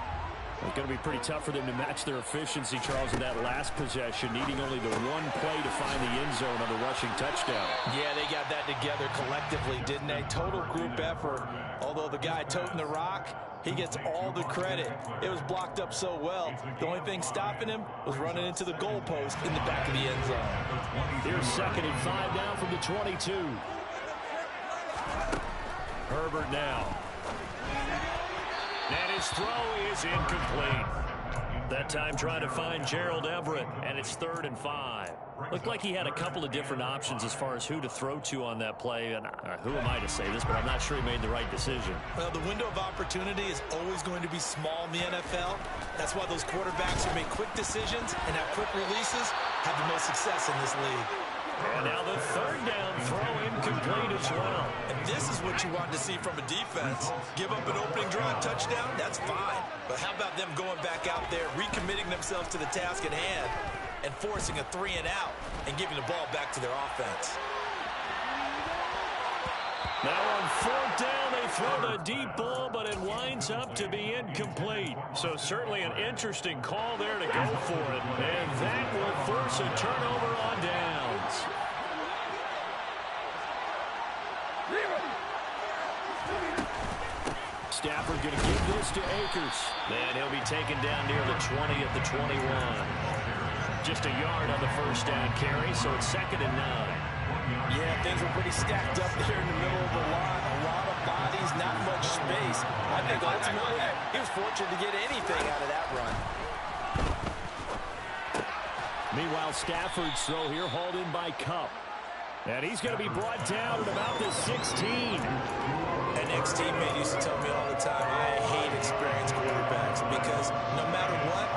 It's going to be pretty tough for them to match their efficiency, Charles, in that last possession, needing only the one play to find the end zone on the rushing touchdown. Yeah, they got that together collectively, didn't they? Total group effort. Although the guy toting the rock, he gets all the credit. It was blocked up so well. The only thing stopping him was running into the goalpost in the back of the end zone. Here's 2nd and 5 now from the 22. Herbert now. And his throw is incomplete. That time trying to find Gerald Everett, and it's 3rd and 5. Looked like he had a couple of different options as far as who to throw to on that play. And who am I to say this, but I'm not sure he made the right decision. Well, the window of opportunity is always going to be small in the NFL. That's why those quarterbacks who make quick decisions and have quick releases have the most success in this league. And now the 3rd down throw incomplete as well. And this is what you want to see from a defense. Give up an opening drive touchdown, that's fine. But how about them going back out there, recommitting themselves to the task at hand, and forcing a 3-and-out and giving the ball back to their offense. Now on 4th down, they throw the deep ball, but it winds up to be incomplete. So certainly an interesting call there to go for it. And that will force a turnover on downs. Stafford going to give this to Akers. And he'll be taken down near the 20 at the 21. Just a yard on the first down carry, so it's 2nd and 9. Yeah, things were pretty stacked up there in the middle of the line. A lot of bodies, not much space. I think ultimately he was fortunate to get anything out of that run. Meanwhile, Stafford's throw here hauled in by Kupp. And he's going to be brought down at about the 16. An ex-teammate used to tell me all the time, I hate experienced quarterbacks because no matter what,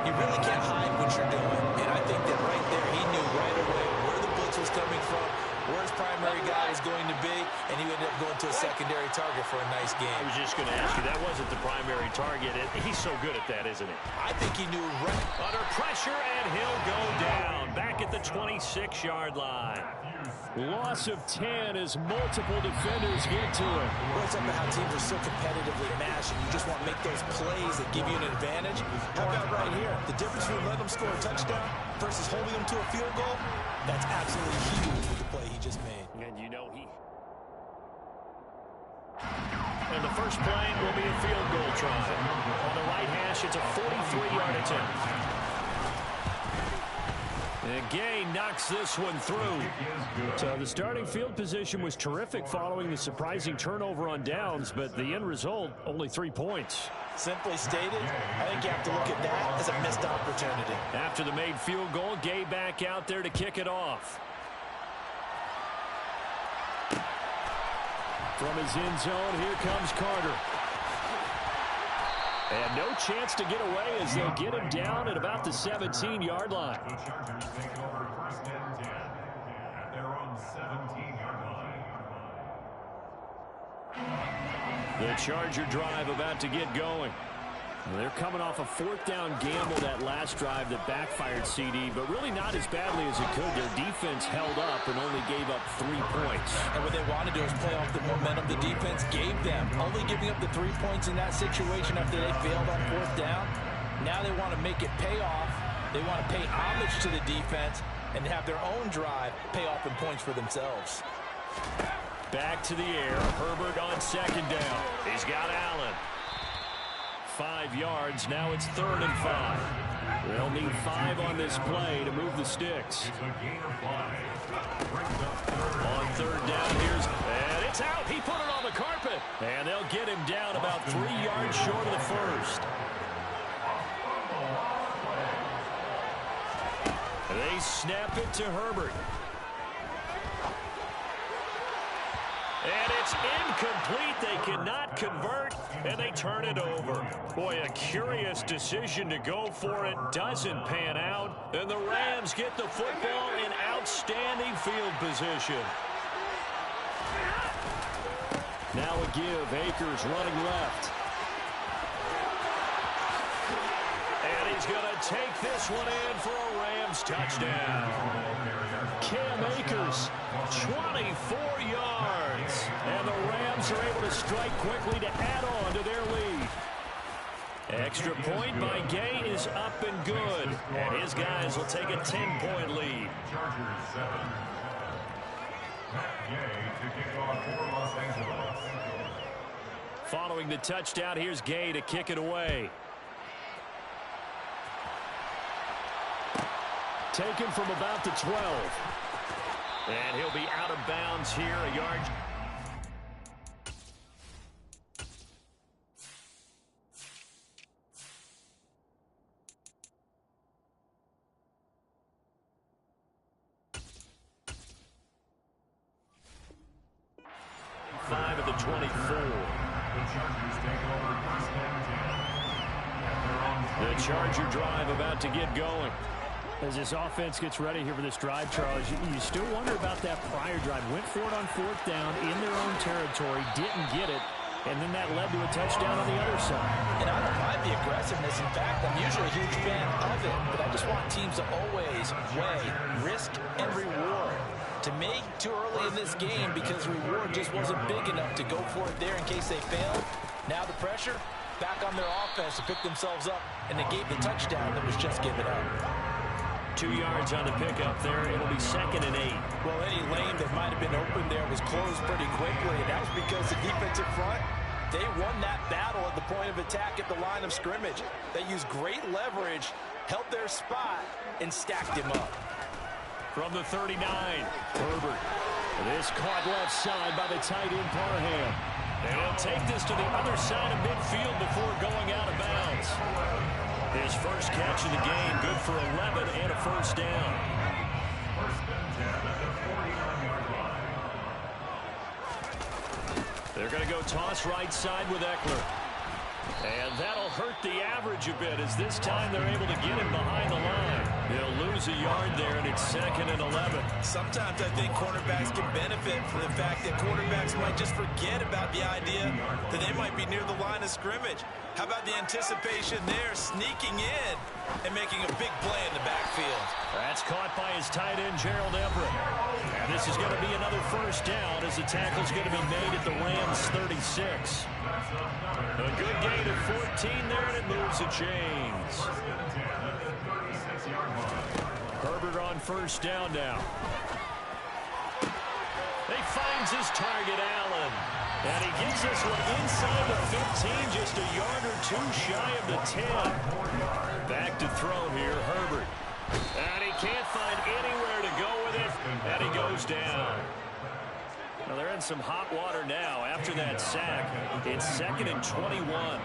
you really can't hide what you're doing. And I think that right there, he knew right away where the blitz was coming from, where his primary guy was going to be, and he ended up going to a secondary target for a nice game. I was just going to ask you, that wasn't the primary target. He's so good at that, isn't he? I think he knew right. Under pressure, and he'll go down. Back at the 26-yard line. Loss of 10 as multiple defenders get to it. Well, it's up to how teams are so competitively matched, and you just want to make those plays that give you an advantage. How about right here? The difference between letting them score a touchdown versus holding them to a field goal, that's absolutely huge with the play he just made. And you know he... And the first play will be a field goal try. On the right hash, it's a 43-yard attempt. And Gay knocks this one through. So the starting field position was terrific following the surprising turnover on downs, but the end result, only 3 points. Simply stated, I think you have to look at that as a missed opportunity. After the made field goal, Gay back out there to kick it off. From his end zone, here comes Carter. And no chance to get away as they'll get him down at about the 17-yard line. The Chargers take over 1st and 10 at their own 17-yard line. The Charger drive about to get going. They're coming off a 4th down gamble that last drive that backfired CD, but really not as badly as it could. Their defense held up and only gave up 3 points. And what they want to do is play off the momentum the defense gave them. Only giving up the 3 points in that situation after they failed on 4th down. Now they want to make it pay off. They want to pay homage to the defense and have their own drive pay off in points for themselves. Back to the air. Herbert on 2nd down. He's got Allen. 5 yards. Now it's 3rd and 5. They'll need 5 on this play to move the sticks. On 3rd down, and it's out. He put it on the carpet. And they'll get him down about 3 yards short of the first. They snap it to Herbert. And it's incomplete. They cannot convert, and they turn it over. Boy, a curious decision to go for it. Doesn't pan out, and the Rams get the football in outstanding field position. Now a give. Akers running left. And he's going to take this one in for a Rams touchdown. Cam Akers, 24 yards. And the Rams are able to strike quickly to add on to their lead. Extra point by Gay is up and good. And his guys will take a 10-point lead. Chargers 7. Matt Gay to kick off for Los Angeles. Following the touchdown, here's Gay to kick it away. Taken from about the 12. And he'll be out of bounds here, a yard. Five of the 24. The Chargers take over 1st and 10. The Charger drive about to get going. As this offense gets ready here for this drive, Charles, you still wonder about that prior drive. Went for it on 4th down in their own territory, didn't get it, and then that led to a touchdown on the other side. And I don't mind the aggressiveness. In fact, I'm usually a huge fan of it, but I just want teams to always weigh risk and reward. To me, too early in this game because reward just wasn't big enough to go for it there in case they failed. Now the pressure back on their offense to pick themselves up, and they gave the touchdown that was just given up. 2 yards on the pickup there. It'll be 2nd and 8. Well, any lane that might have been open there was closed pretty quickly, and that was because the defensive front, they won that battle at the point of attack at the line of scrimmage. They used great leverage, held their spot, and stacked him up. From the 39, Herbert. This caught left side by the tight end Parham. And he'll take this to the other side of midfield before going out of bounds. His first catch of the game, good for 11 and a 1st down. 1st and 10 at the 49-yard line. They're going to go toss right side with Eckler. And that'll hurt the average a bit as this time they're able to get him behind the line. They'll lose a yard there, and it's 2nd and 11. Sometimes I think cornerbacks can benefit from the fact that quarterbacks might just forget about the idea that they might be near the line of scrimmage. How about the anticipation there, sneaking in and making a big play in the backfield? That's caught by his tight end, Gerald Everett. And this is going to be another 1st down as the tackle's going to be made at the Rams' 36. A good gain of 14 there, and it moves the chains. Herbert on 1st down now. He finds his target, Allen. And he gets this one inside the 15, just a yard or 2 shy of the 10. Back to throw here, Herbert. And he can't find first down. Well, they're in some hot water now. After that sack, it's 2nd and 21.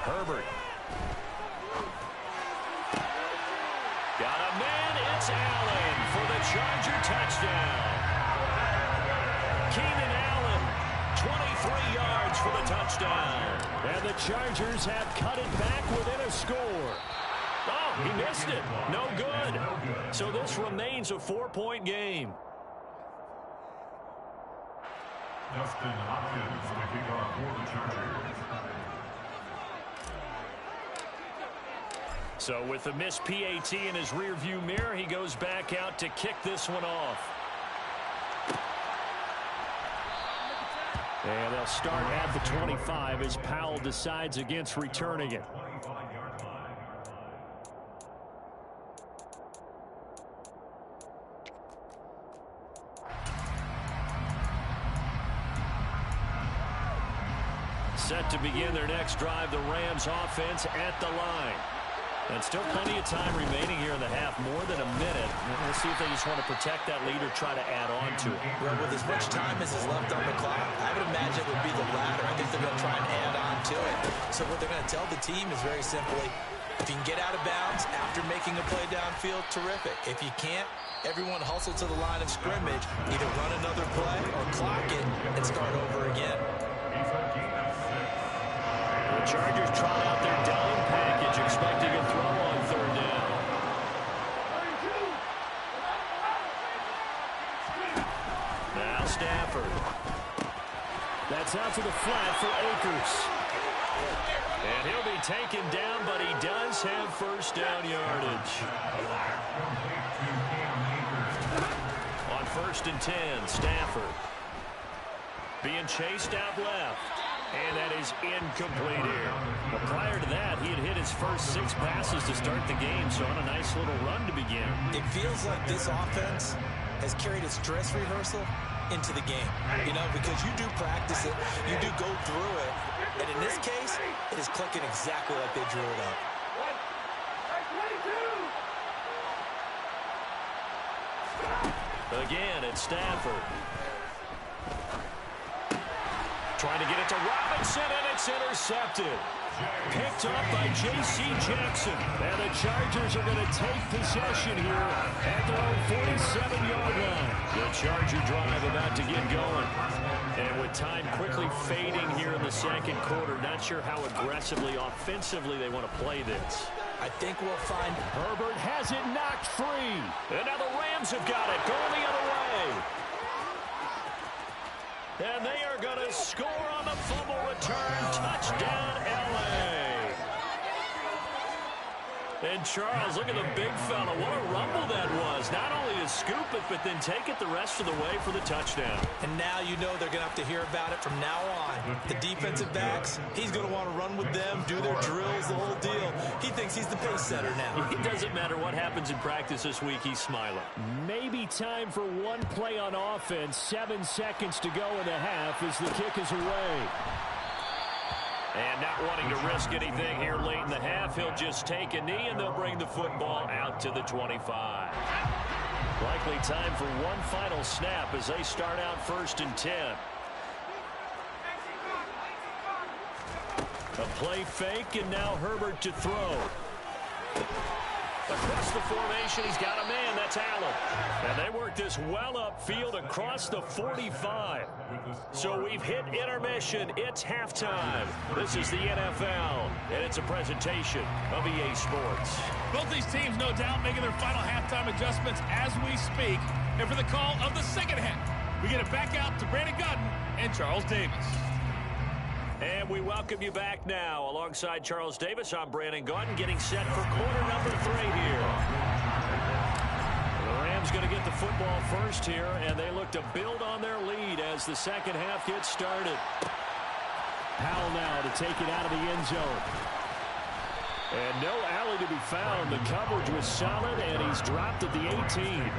Herbert. Got a man. It's Allen for the Charger touchdown. Keenan Allen, 23 yards for the touchdown. And the Chargers have cut it back within a score. Oh, he missed it. No good. So this remains a 4-point game. Justin Hopkins, the kickoff for the Chargers. So with the missed PAT in his rearview mirror, he goes back out to kick this one off. And they'll start at the 25 as Powell decides against returning it. Set to begin their next drive, the Rams offense at the line. And still plenty of time remaining here in the half, more than a minute. We'll see if they just want to protect that lead or try to add on to it. Well, with as much time as is left on the clock, I would imagine it would be the latter. I think they're going to try and add on to it. So what they're going to tell the team is very simply, if you can get out of bounds after making a play downfield, terrific. If you can't, everyone hustle to the line of scrimmage, either run another play or clock it and start over again. The Chargers trot out their down package, expecting a throw on 3rd down. Now Stafford. That's out to the flat for Akers. And he'll be taken down, but he does have first down yardage. On 1st and 10, Stafford. Being chased out left. And that is incomplete here. But prior to that, he had hit his first 6 passes to start the game, so on a nice little run to begin. It feels like this offense has carried its dress rehearsal into the game. You know, because you do practice it, you do go through it, and in this case, it is clicking exactly like they drew it up. Again, it's Stafford. Trying to get it to Robinson, and it's intercepted. Picked up by J.C. Jackson. And the Chargers are going to take possession here at their own 47-yard line. The Charger drive about to get going. And with time quickly fading here in the 2nd quarter, not sure how aggressively, offensively they want to play this. I think we'll find Herbert has it knocked free. And now the Rams have got it, going the other way. And they are going to score on the fumble return. Touchdown, L.A. And Charles, look at the big fella. What a rumble that was. Not only to scoop it, but then take it the rest of the way for the touchdown. And now you know they're going to have to hear about it from now on. The defensive backs, he's going to want to run with them, do their drills, the whole deal. He thinks he's the pace setter now. It doesn't matter what happens in practice this week, he's smiling. Maybe time for one play on offense. 7 seconds to go in the half as the kick is away. And not wanting to risk anything here late in the half, he'll just take a knee, and they'll bring the football out to the 25. Likely time for one final snap as they start out 1st and 10. A play fake, and now Herbert to throw. Across the formation, he's got a man. That's Allen. And they work this well upfield across the 45. So we've hit intermission. It's halftime. This is the NFL, and it's a presentation of EA Sports. Both these teams, no doubt, making their final halftime adjustments as we speak. And for the call of the 2nd half, we get it back out to Brandon Gutton and Charles Davis. And we welcome you back now. Alongside Charles Davis, I'm Brandon Gutton, getting set for quarter number 3 here. The Rams going to get the football first here, and they look to build on their lead as the 2nd half gets started. Powell now to take it out of the end zone. And no alley to be found. The coverage was solid, and he's dropped at the 18.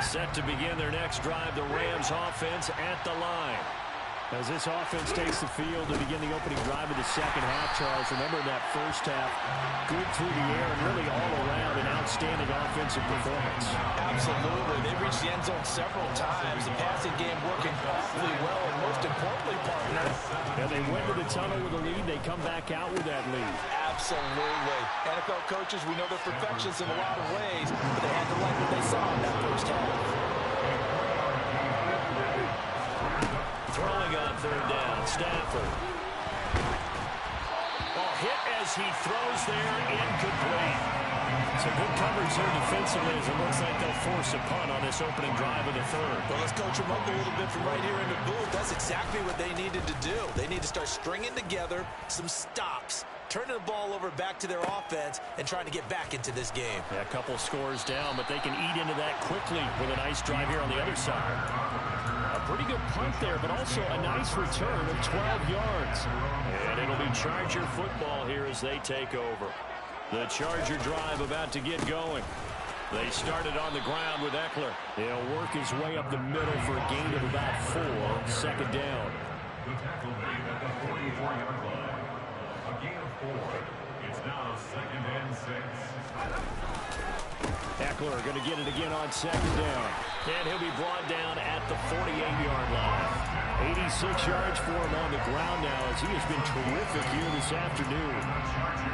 Set to begin their next drive, the Rams offense at the line. As this offense takes the field to begin the opening drive of the second half, Charles, remember that first half, good through the air and really all around an outstanding offensive performance. Absolutely. They reached the end zone several times. The passing game working awfully well, and most importantly, partner. And they went to the tunnel with a lead. They come back out with that lead. Absolutely. NFL coaches, we know they're perfectionists in a lot of ways, but they had to like what they saw in that first half. Throwing on third down, Stafford. Ball hit as he throws there, incomplete. Some good coverage there defensively as it looks like they'll force a punt on this opening drive of the third. Well, let's coach them up a little bit from right here in the booth. That's exactly what they needed to do. They need to start stringing together some stops, turning the ball over back to their offense, and trying to get back into this game. Yeah, a couple scores down, but they can eat into that quickly with a nice drive here on the other side. A pretty good punt there, but also a nice return of 12 yards. And it'll be Charger football here as they take over. The Charger drive about to get going. They started on the ground with Eckler. He'll work his way up the middle for a gain of about 4. Second down. The tackle made at the 44-yard line. A gain of 4. It's now 2nd and 6. Eckler going to get it again on second down. And he'll be brought down at the 48-yard line. 86 yards for him on the ground now as he has been terrific here this afternoon.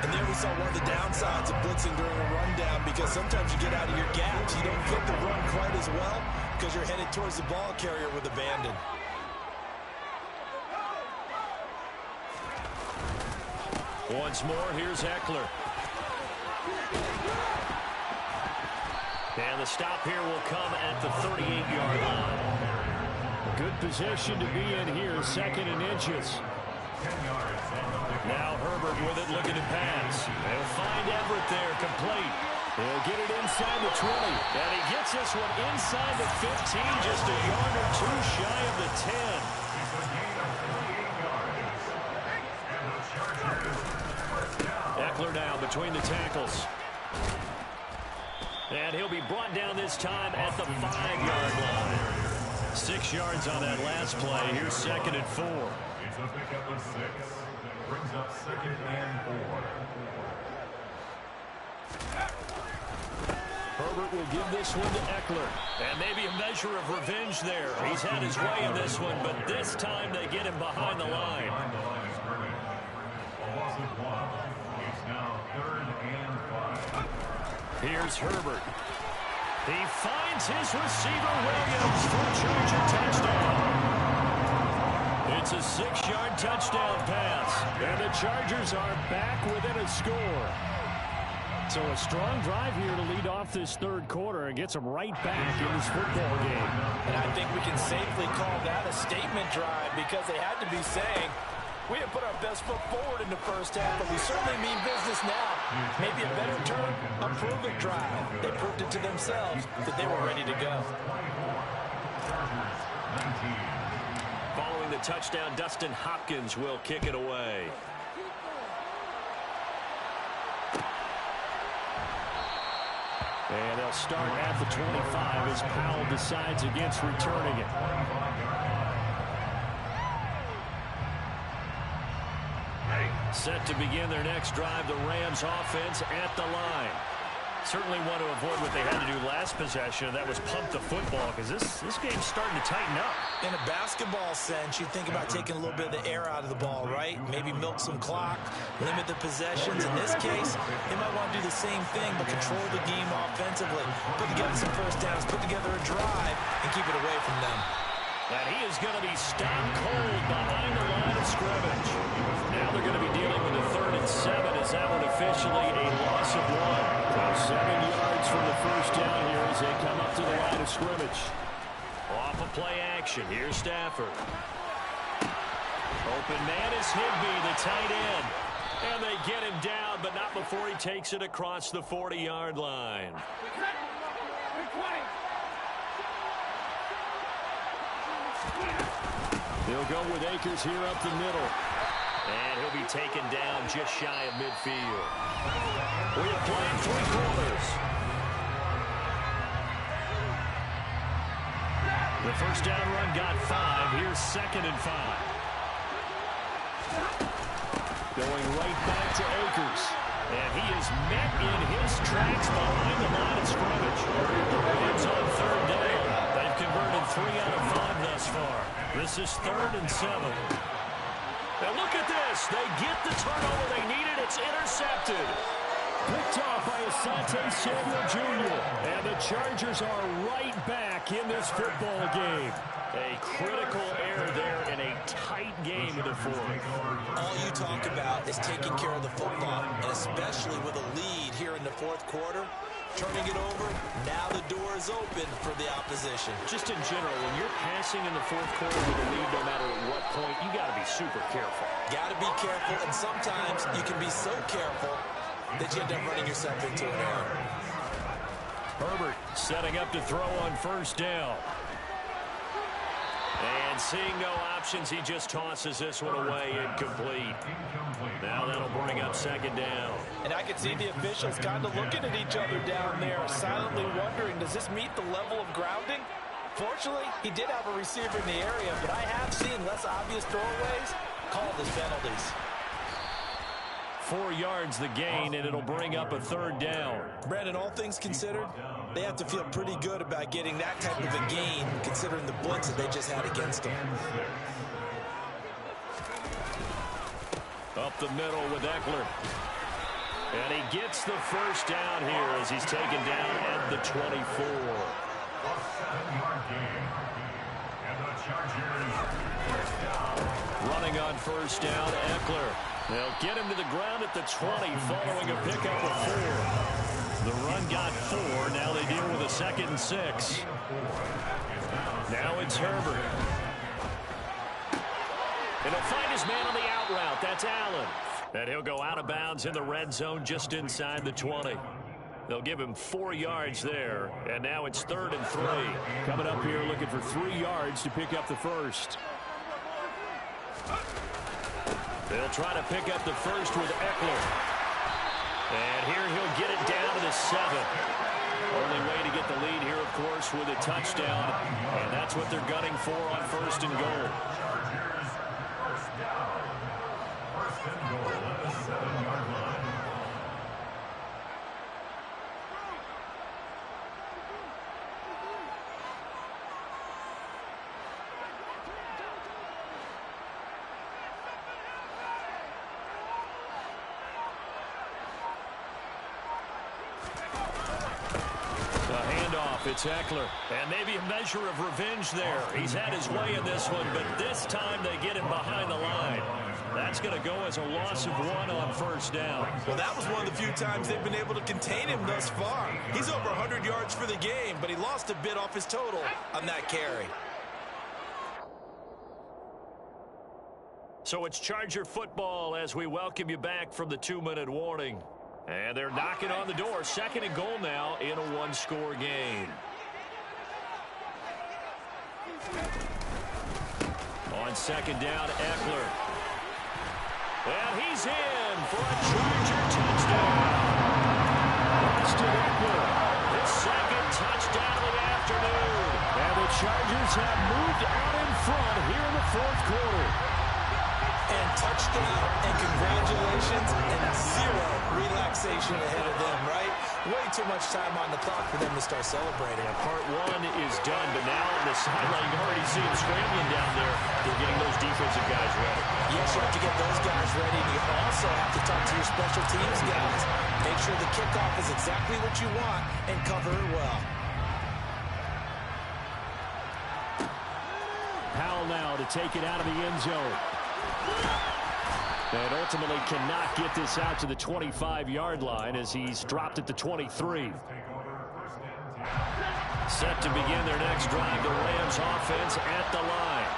And there we saw one of the downsides of blitzing during a rundown, because sometimes you get out of your gaps. You don't fit the run quite as well because you're headed towards the ball carrier with abandon. Once more, here's Eckler. And the stop here will come at the 38-yard line. Good position to be in here, 2nd and inches. Now Herbert with it, looking to pass. They'll find Everett there, complete. He'll get it inside the 20. And he gets this one inside the 15, just a yard or 2 shy of the 10. Eckler now between the tackles. And he'll be brought down this time at the 5-yard line. 6 yards on that last play. Here's 2nd and 4. It's a pickup of 6. Brings up 2nd and 4. Herbert will give this one to Eckler. And maybe a measure of revenge there. He's had his way in this one, but this time they get him behind the line. Behind the line of scrimmage. A loss of 1. It's now 3rd and 5. Here's Herbert. He finds his receiver, Williams, for a Charger touchdown. It's a 6-yard touchdown pass. And the Chargers are back within a score. So a strong drive here to lead off this third quarter and gets them right back in this football game. And I think we can safely call that a statement drive, because they had to be saying, we have put our best foot forward in the first half, but we certainly mean business now. Maybe a better term, a prove-it drive. They proved it to themselves that they were ready to go. Following the touchdown, Dustin Hopkins will kick it away. And they'll start at the 25 as Powell decides against returning it. Set to begin their next drive, the Rams offense at the line. Certainly want to avoid what they had to do last possession, and that was pump the football, because this game's starting to tighten up. In a basketball sense, you think about taking a little bit of the air out of the ball, right? Maybe milk some clock, limit the possessions. In this case, they might want to do the same thing, but control the game offensively. Put together some first downs, put together a drive, and keep it away from them. And he is going to be stopped cold behind the line of scrimmage. Now they're going to be dealing with a 3rd and 7 as that one officially a loss of 1. So 7 yards from the first down here as they come up to the line of scrimmage. Off of play action. Here's Stafford. Open man is Higbee, the tight end. And they get him down, but not before he takes it across the 40-yard line. They'll go with Akers here up the middle. And he'll be taken down just shy of midfield. We have played 3 quarters. The first down run got 5. Here's 2nd and 5. Going right back to Akers. And he is met in his tracks behind the line of scrimmage. The Rams on 3rd down. They've converted 3 out of 5 thus far. This is 3rd and 7. And look at this. They get the turnover they needed. It's intercepted. Picked off by Asante Samuel Jr. And the Chargers are right back in this football game. A critical error there in a tight game in the 4th. All you talk about is taking care of the football, and especially with a lead here in the 4th quarter. Turning it over, now the door is open for the opposition. Just in general, when you're passing in the 4th quarter with a lead, no matter at what point, you got to be super careful. Got to be careful, and sometimes you can be so careful that you end up running yourself into an error. Herbert setting up to throw on 1st down. And seeing no options, he just tosses this one away incomplete. Now that'll bring up 2nd down. And I can see the officials kind of looking at each other down there, silently wondering, does this meet the level of grounding? Fortunately, he did have a receiver in the area, but I have seen less obvious throwaways called as penalties. 4 yards the gain, and it'll bring up a 3rd down. Brandon, all things considered, they have to feel pretty good about getting that type of a gain, considering the blitz that they just had against them. Up the middle with Eckler. And he gets the 1st down here as he's taken down at the 24. A 7-yard gain. And the Chargers first down. Running on 1st down, Eckler. They'll get him to the ground at the 20 following a pickup of 4. The run got 4. Now they deal with a 2nd and 6. Now it's Herbert. And he'll find his man on the out route. That's Allen. And he'll go out of bounds in the red zone just inside the 20. They'll give him 4 yards there. And now it's 3rd and 3. Coming up here looking for 3 yards to pick up the 1st. They'll try to pick up the 1st with Eckler. And here he'll get it down to the 7. Only way to get the lead here, of course, with a touchdown. And that's what they're gunning for on 1st and goal. Chargers first down. 1st and goal at the 7-yard line. It's Eckler, and maybe a measure of revenge there. He's had his way in this one, but this time they get him behind the line. That's going to go as a loss of 1 on 1st down. Well, that was one of the few times they've been able to contain him thus far. He's over 100 yards for the game, but he lost a bit off his total on that carry. So it's Charger football as we welcome you back from the 2-minute warning. And they're knocking on the door. 2nd and goal now in a 1-score game. On 2nd down, Eckler. And he's in for a Charger touchdown. Austin Eckler, his 2nd touchdown of the afternoon. And the Chargers have moved out in front here in the 4th quarter. And touchdown and congratulations and 0 relaxation ahead of them, right? Way too much time on the clock for them to start celebrating. And part 1 is done, but now on the sideline, you already see them scrambling down there. They're getting those defensive guys ready. Yes, you have to get those guys ready. And you also have to talk to your special teams guys. Make sure the kickoff is exactly what you want and cover it well. Powell now to take it out of the end zone. And ultimately cannot get this out to the 25-yard line as he's dropped at the 23. Set to begin their next drive, the Rams offense at the line.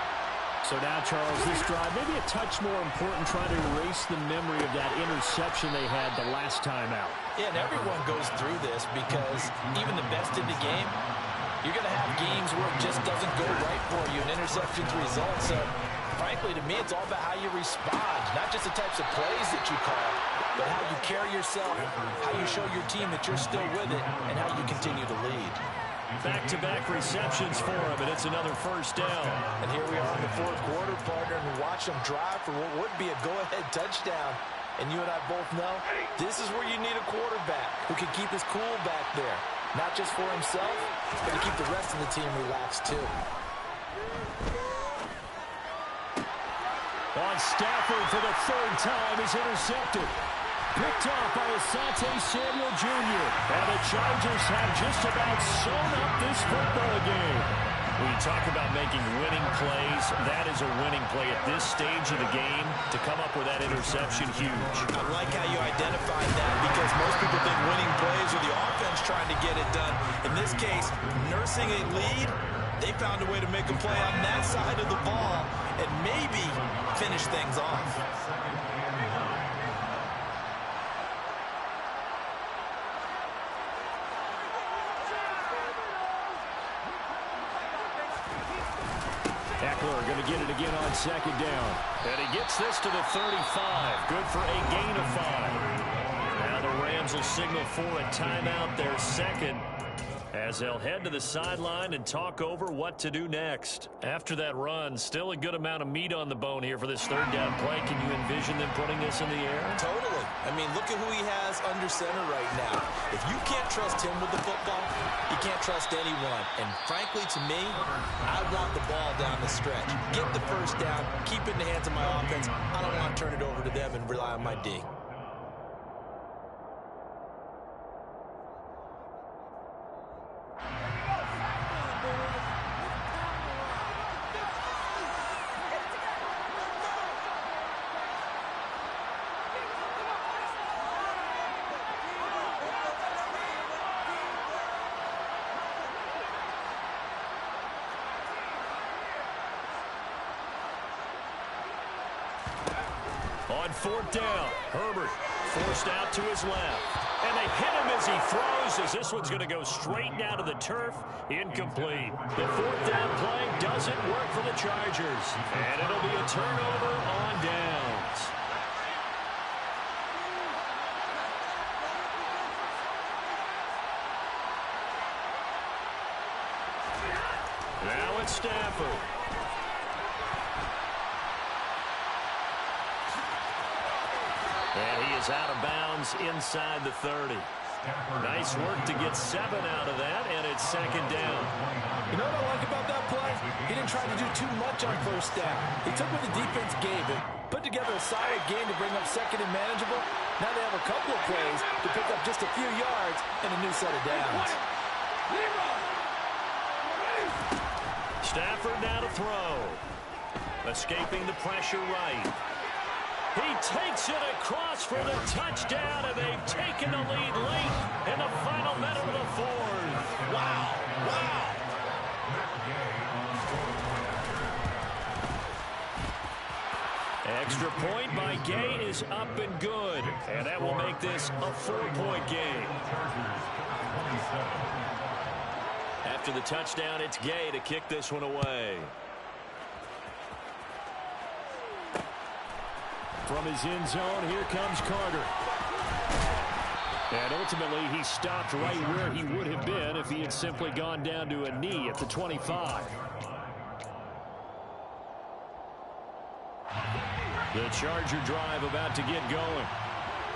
So now, Charles, this drive maybe a touch more important, trying to erase the memory of that interception they had the last time out. Yeah, and everyone goes through this because even the best in the game, you're going to have games where it just doesn't go right for you, and interceptions result. So frankly, to me, it's all about how you respond, not just the types of plays that you call, but how you carry yourself, how you show your team that you're still with it, and how you continue to lead. Back-to-back receptions for him, and it's another first down. And here we are in the fourth quarter, partner, and watch them drive for what would be a go-ahead touchdown. And you and I both know this is where you need a quarterback who can keep his cool back there. Not just for himself, but to keep the rest of the team relaxed too. On Stafford for the third time is intercepted. Picked off by Asante Samuel Jr. And the Chargers have just about sewn up this football game. When you talk about making winning plays, that is a winning play at this stage of the game. To come up with that interception, huge. I like how you identified that because most people think winning plays are the offense trying to get it done. In this case, nursing a lead, they found a way to make a play on that side of the ball and maybe finish things off. Eckler going to get it again on second down. And he gets this to the 35. Good for a gain of 5. Now the Rams will signal for a timeout, their second, as they'll head to the sideline and talk over what to do next. After that run, still a good amount of meat on the bone here for this third down play. Can you envision them putting this in the air? Totally. I mean, look at who he has under center right now. If you can't trust him with the football, you can't trust anyone. And frankly, to me, I want the ball down the stretch. Get the first down, keep it in the hands of my offense. I don't want to turn it over to them and rely on my D. On fourth down, Herbert forced out to his left. And they hit him as he throws, as this one's going to go straight down to the turf. Incomplete. The fourth down play doesn't work for the Chargers. And it'll be a turnover on downs. Now it's Stafford. And he is out of bounds inside the 30. Nice work to get 7 out of that, and it's second down. You know what I like about that play? He didn't try to do too much on first down. He took what the defense gave him, put together a solid game to bring up second and manageable. Now they have a couple of plays to pick up just a few yards and a new set of downs. Stafford now to throw. Escaping the pressure right. He takes it across for the touchdown, and they've taken the lead late in the final minute of the fourth. Wow, wow. Extra point by Gay is up and good, and that will make this a 4-point game. After the touchdown, it's Gay to kick this one away. From his end zone, here comes Carter. And ultimately, he stopped right where he would have been if he had simply gone down to a knee at the 25. The Charger drive about to get going.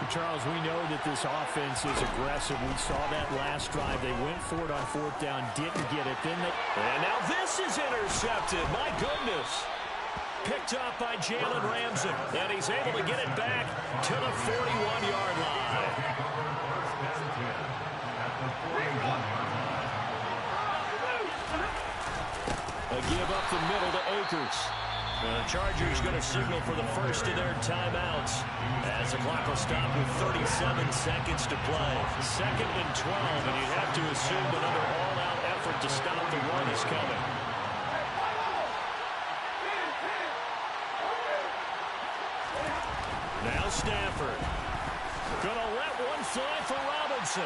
Charles, we know that this offense is aggressive. We saw that last drive. They went for it on fourth down, didn't get it. And now this is intercepted. My goodness. Picked up by Jalen Ramsey, and he's able to get it back to the 41-yard line. A give up the middle to Akers. The Chargers going to signal for the first of their timeouts as the clock will stop with 37 seconds to play. 2nd and 12, and you have to assume another all-out effort to stop the run is coming. Now Stafford. Gonna let one fly for Robinson.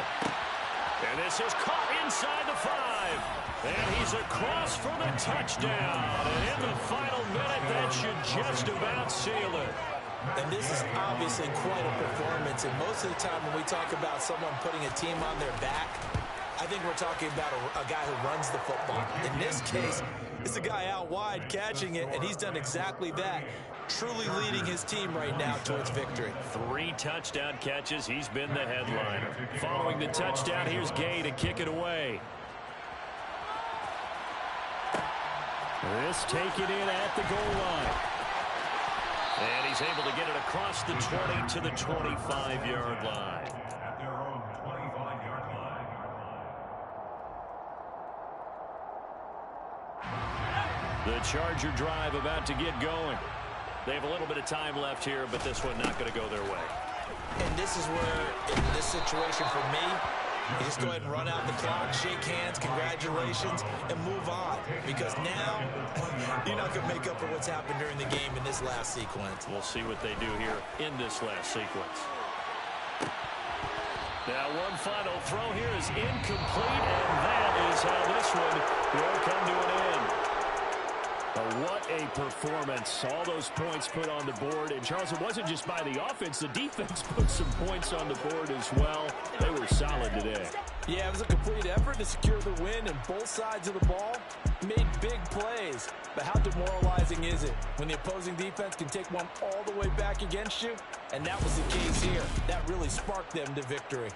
And this is caught inside the 5. And he's across for the touchdown. And in the final minute, that should just about seal it. And this is obviously quite a performance. And most of the time when we talk about someone putting a team on their back, I think we're talking about a guy who runs the football. In this case, it's a guy out wide catching it, and he's done exactly that, truly leading his team right now towards victory. 3 touchdown catches. He's been the headliner. Following the touchdown, here's Gay to kick it away. This taken in at the goal line. And he's able to get it across the 20 to the 25-yard line. At their own 25-yard line. The Charger drive about to get going. They have a little bit of time left here, but this one not going to go their way. And this is where, in this situation for me, you just go ahead and run out the clock, shake hands, congratulations, and move on. Because now, you're not going to make up for what's happened during the game in this last sequence. We'll see what they do here in this last sequence. Now one final throw here is incomplete, and that is how this one will come to an end. What a performance. All those points put on the board. And, Charles, it wasn't just by the offense. The defense put some points on the board as well. They were solid today. Yeah, it was a complete effort to secure the win, and both sides of the ball made big plays. But how demoralizing is it when the opposing defense can take one all the way back against you? And that was the case here. That really sparked them to victory.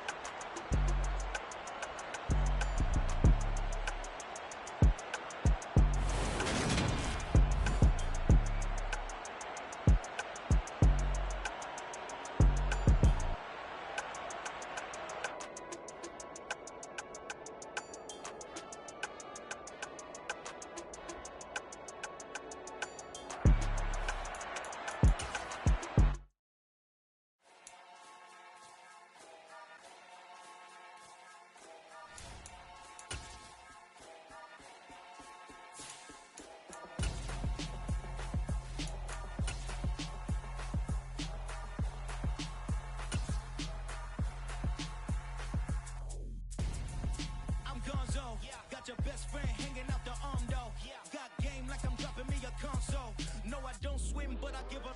Your best friend hanging out the arm though. Got game like I'm dropping me a console. No, I don't swim, but I give up.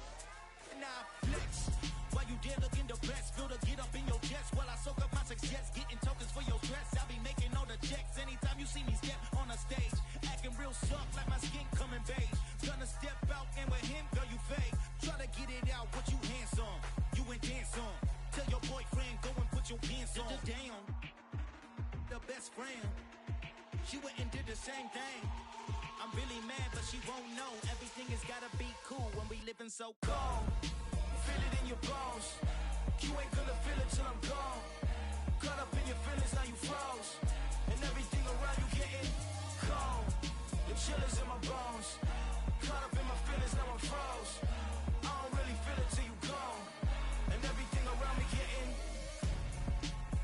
Now flex. While you there looking the best, feel to get up in your chest while I soak up my success. Getting tokens for your stress. I'll be making all the checks anytime you see me step on a stage. Acting real soft like my skin coming beige. Gonna step out and with him, girl, you fake. Try to get it out, what you handsome. You ain't dance on. Tell your boyfriend, go and put your pants on. Down. The best friend. She went and did the same thing. I'm really mad, but she won't know. Everything has gotta be cool when we living so cold. Feel it in your bones. You ain't gonna feel it till I'm gone. Caught up in your feelings, now you froze. And everything around you getting cold. The chill is in my bones. Caught up in my feelings, now I'm froze. I don't really feel it till you gone. And everything around me getting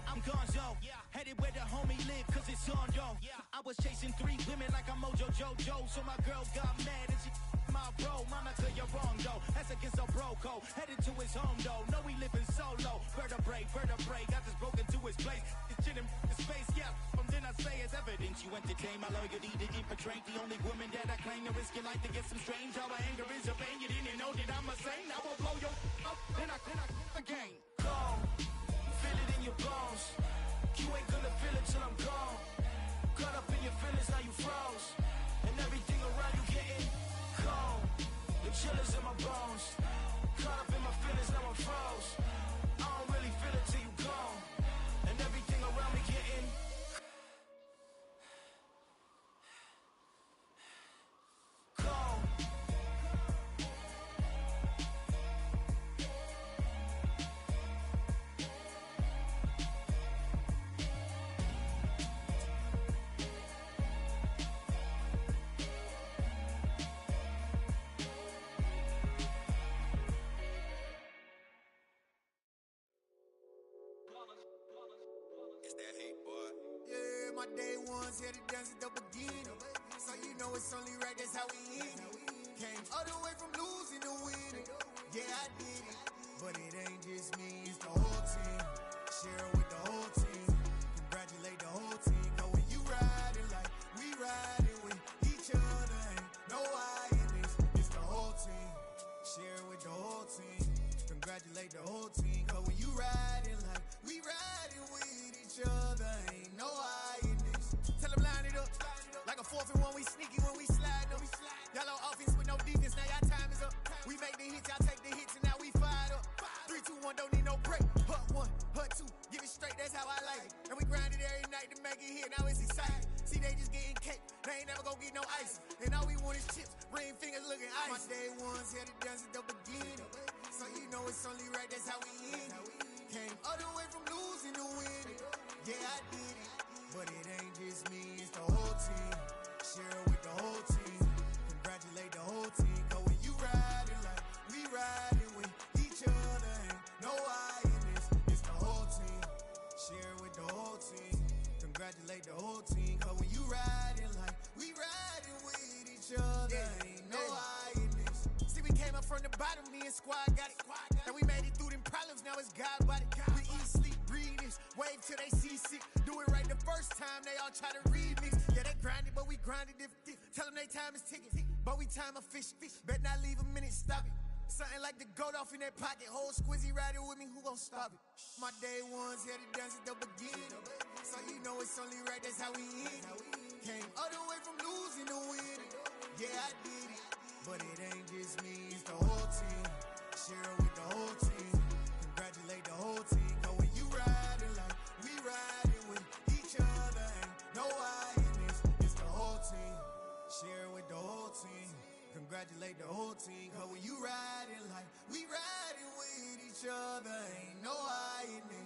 I'm gonzo. Headed where the homie live, cause it's on though. I was chasing 3 women like I'm Mojo Jojo. So my girl got mad and she my bro. Monica, you're wrong though. That's against a bro code. Headed to his home though. No, we living solo. Vertebrae. Got this broken to his place. It's chilling his face, yeah. From then I say it's evidence. You entertain my loyalty to infiltrate. The only woman that I claim to risk your life to get some strange. How my anger is a pain. You didn't know that I'm a saint. I will blow your up. Then I again. Cold. Feel it in your bones. You ain't gonna feel it till I'm gone. Caught up in your feelings, now you froze. And everything around you getting cold. The chill is in my bones. Caught up in my feelings, now I'm froze. I don't really feel it till you gone. And everything around me getting cold. My day ones here to dance at the beginning. So you know it's only right, that's how we end it. Came all the way from losing to winning. Yeah, I did it. But it ain't just me, it's the whole team. Share it with the whole team. Congratulate the whole team. Cause when you riding like we riding with each other, ain't no I in this. It's the whole team. Share it with the whole team. Congratulate the whole team. Cause when you riding like we riding with each other, ain't no I go get no ice. And all we want is chips, ring fingers looking ice. My day ones had it done since the beginning. So you know it's only right, that's how we end it. Came all the way from losing to winning. Yeah, I did it. But it ain't just me, it's the whole team. Share it with the whole team. Congratulate the whole team. Cause when you riding like we riding with each other, ain't no I in this. It's the whole team. Share it with the whole team. Congratulate the whole team. Cause when you riding like we riding with each other, ain't no I in this. See, we came up from the bottom, me and squad got it. And we made it through them problems, now it's God body. We eat, sleep, breathe this. Wave till they see sick. Do it right the first time, they all try to remix. Yeah, they grinded, but we grinded if tell them they time is ticking. But we time a fish. Bet not leave a minute, stop it. Something like the goat off in that pocket. Whole squizzy riding with me, who gon' stop it? My day ones had it done since the beginning. So you know it's only right, that's how we end it. Came all the way from losing to winning. Yeah, I did it. But it ain't just me, it's the whole team. Share it with the whole team. Congratulate the whole team. Cause when you riding like we riding with each other, ain't no I in this. It's the whole team. Share it with the whole team. Congratulate the whole team. Cause when you riding like we riding with each other, ain't no I in this.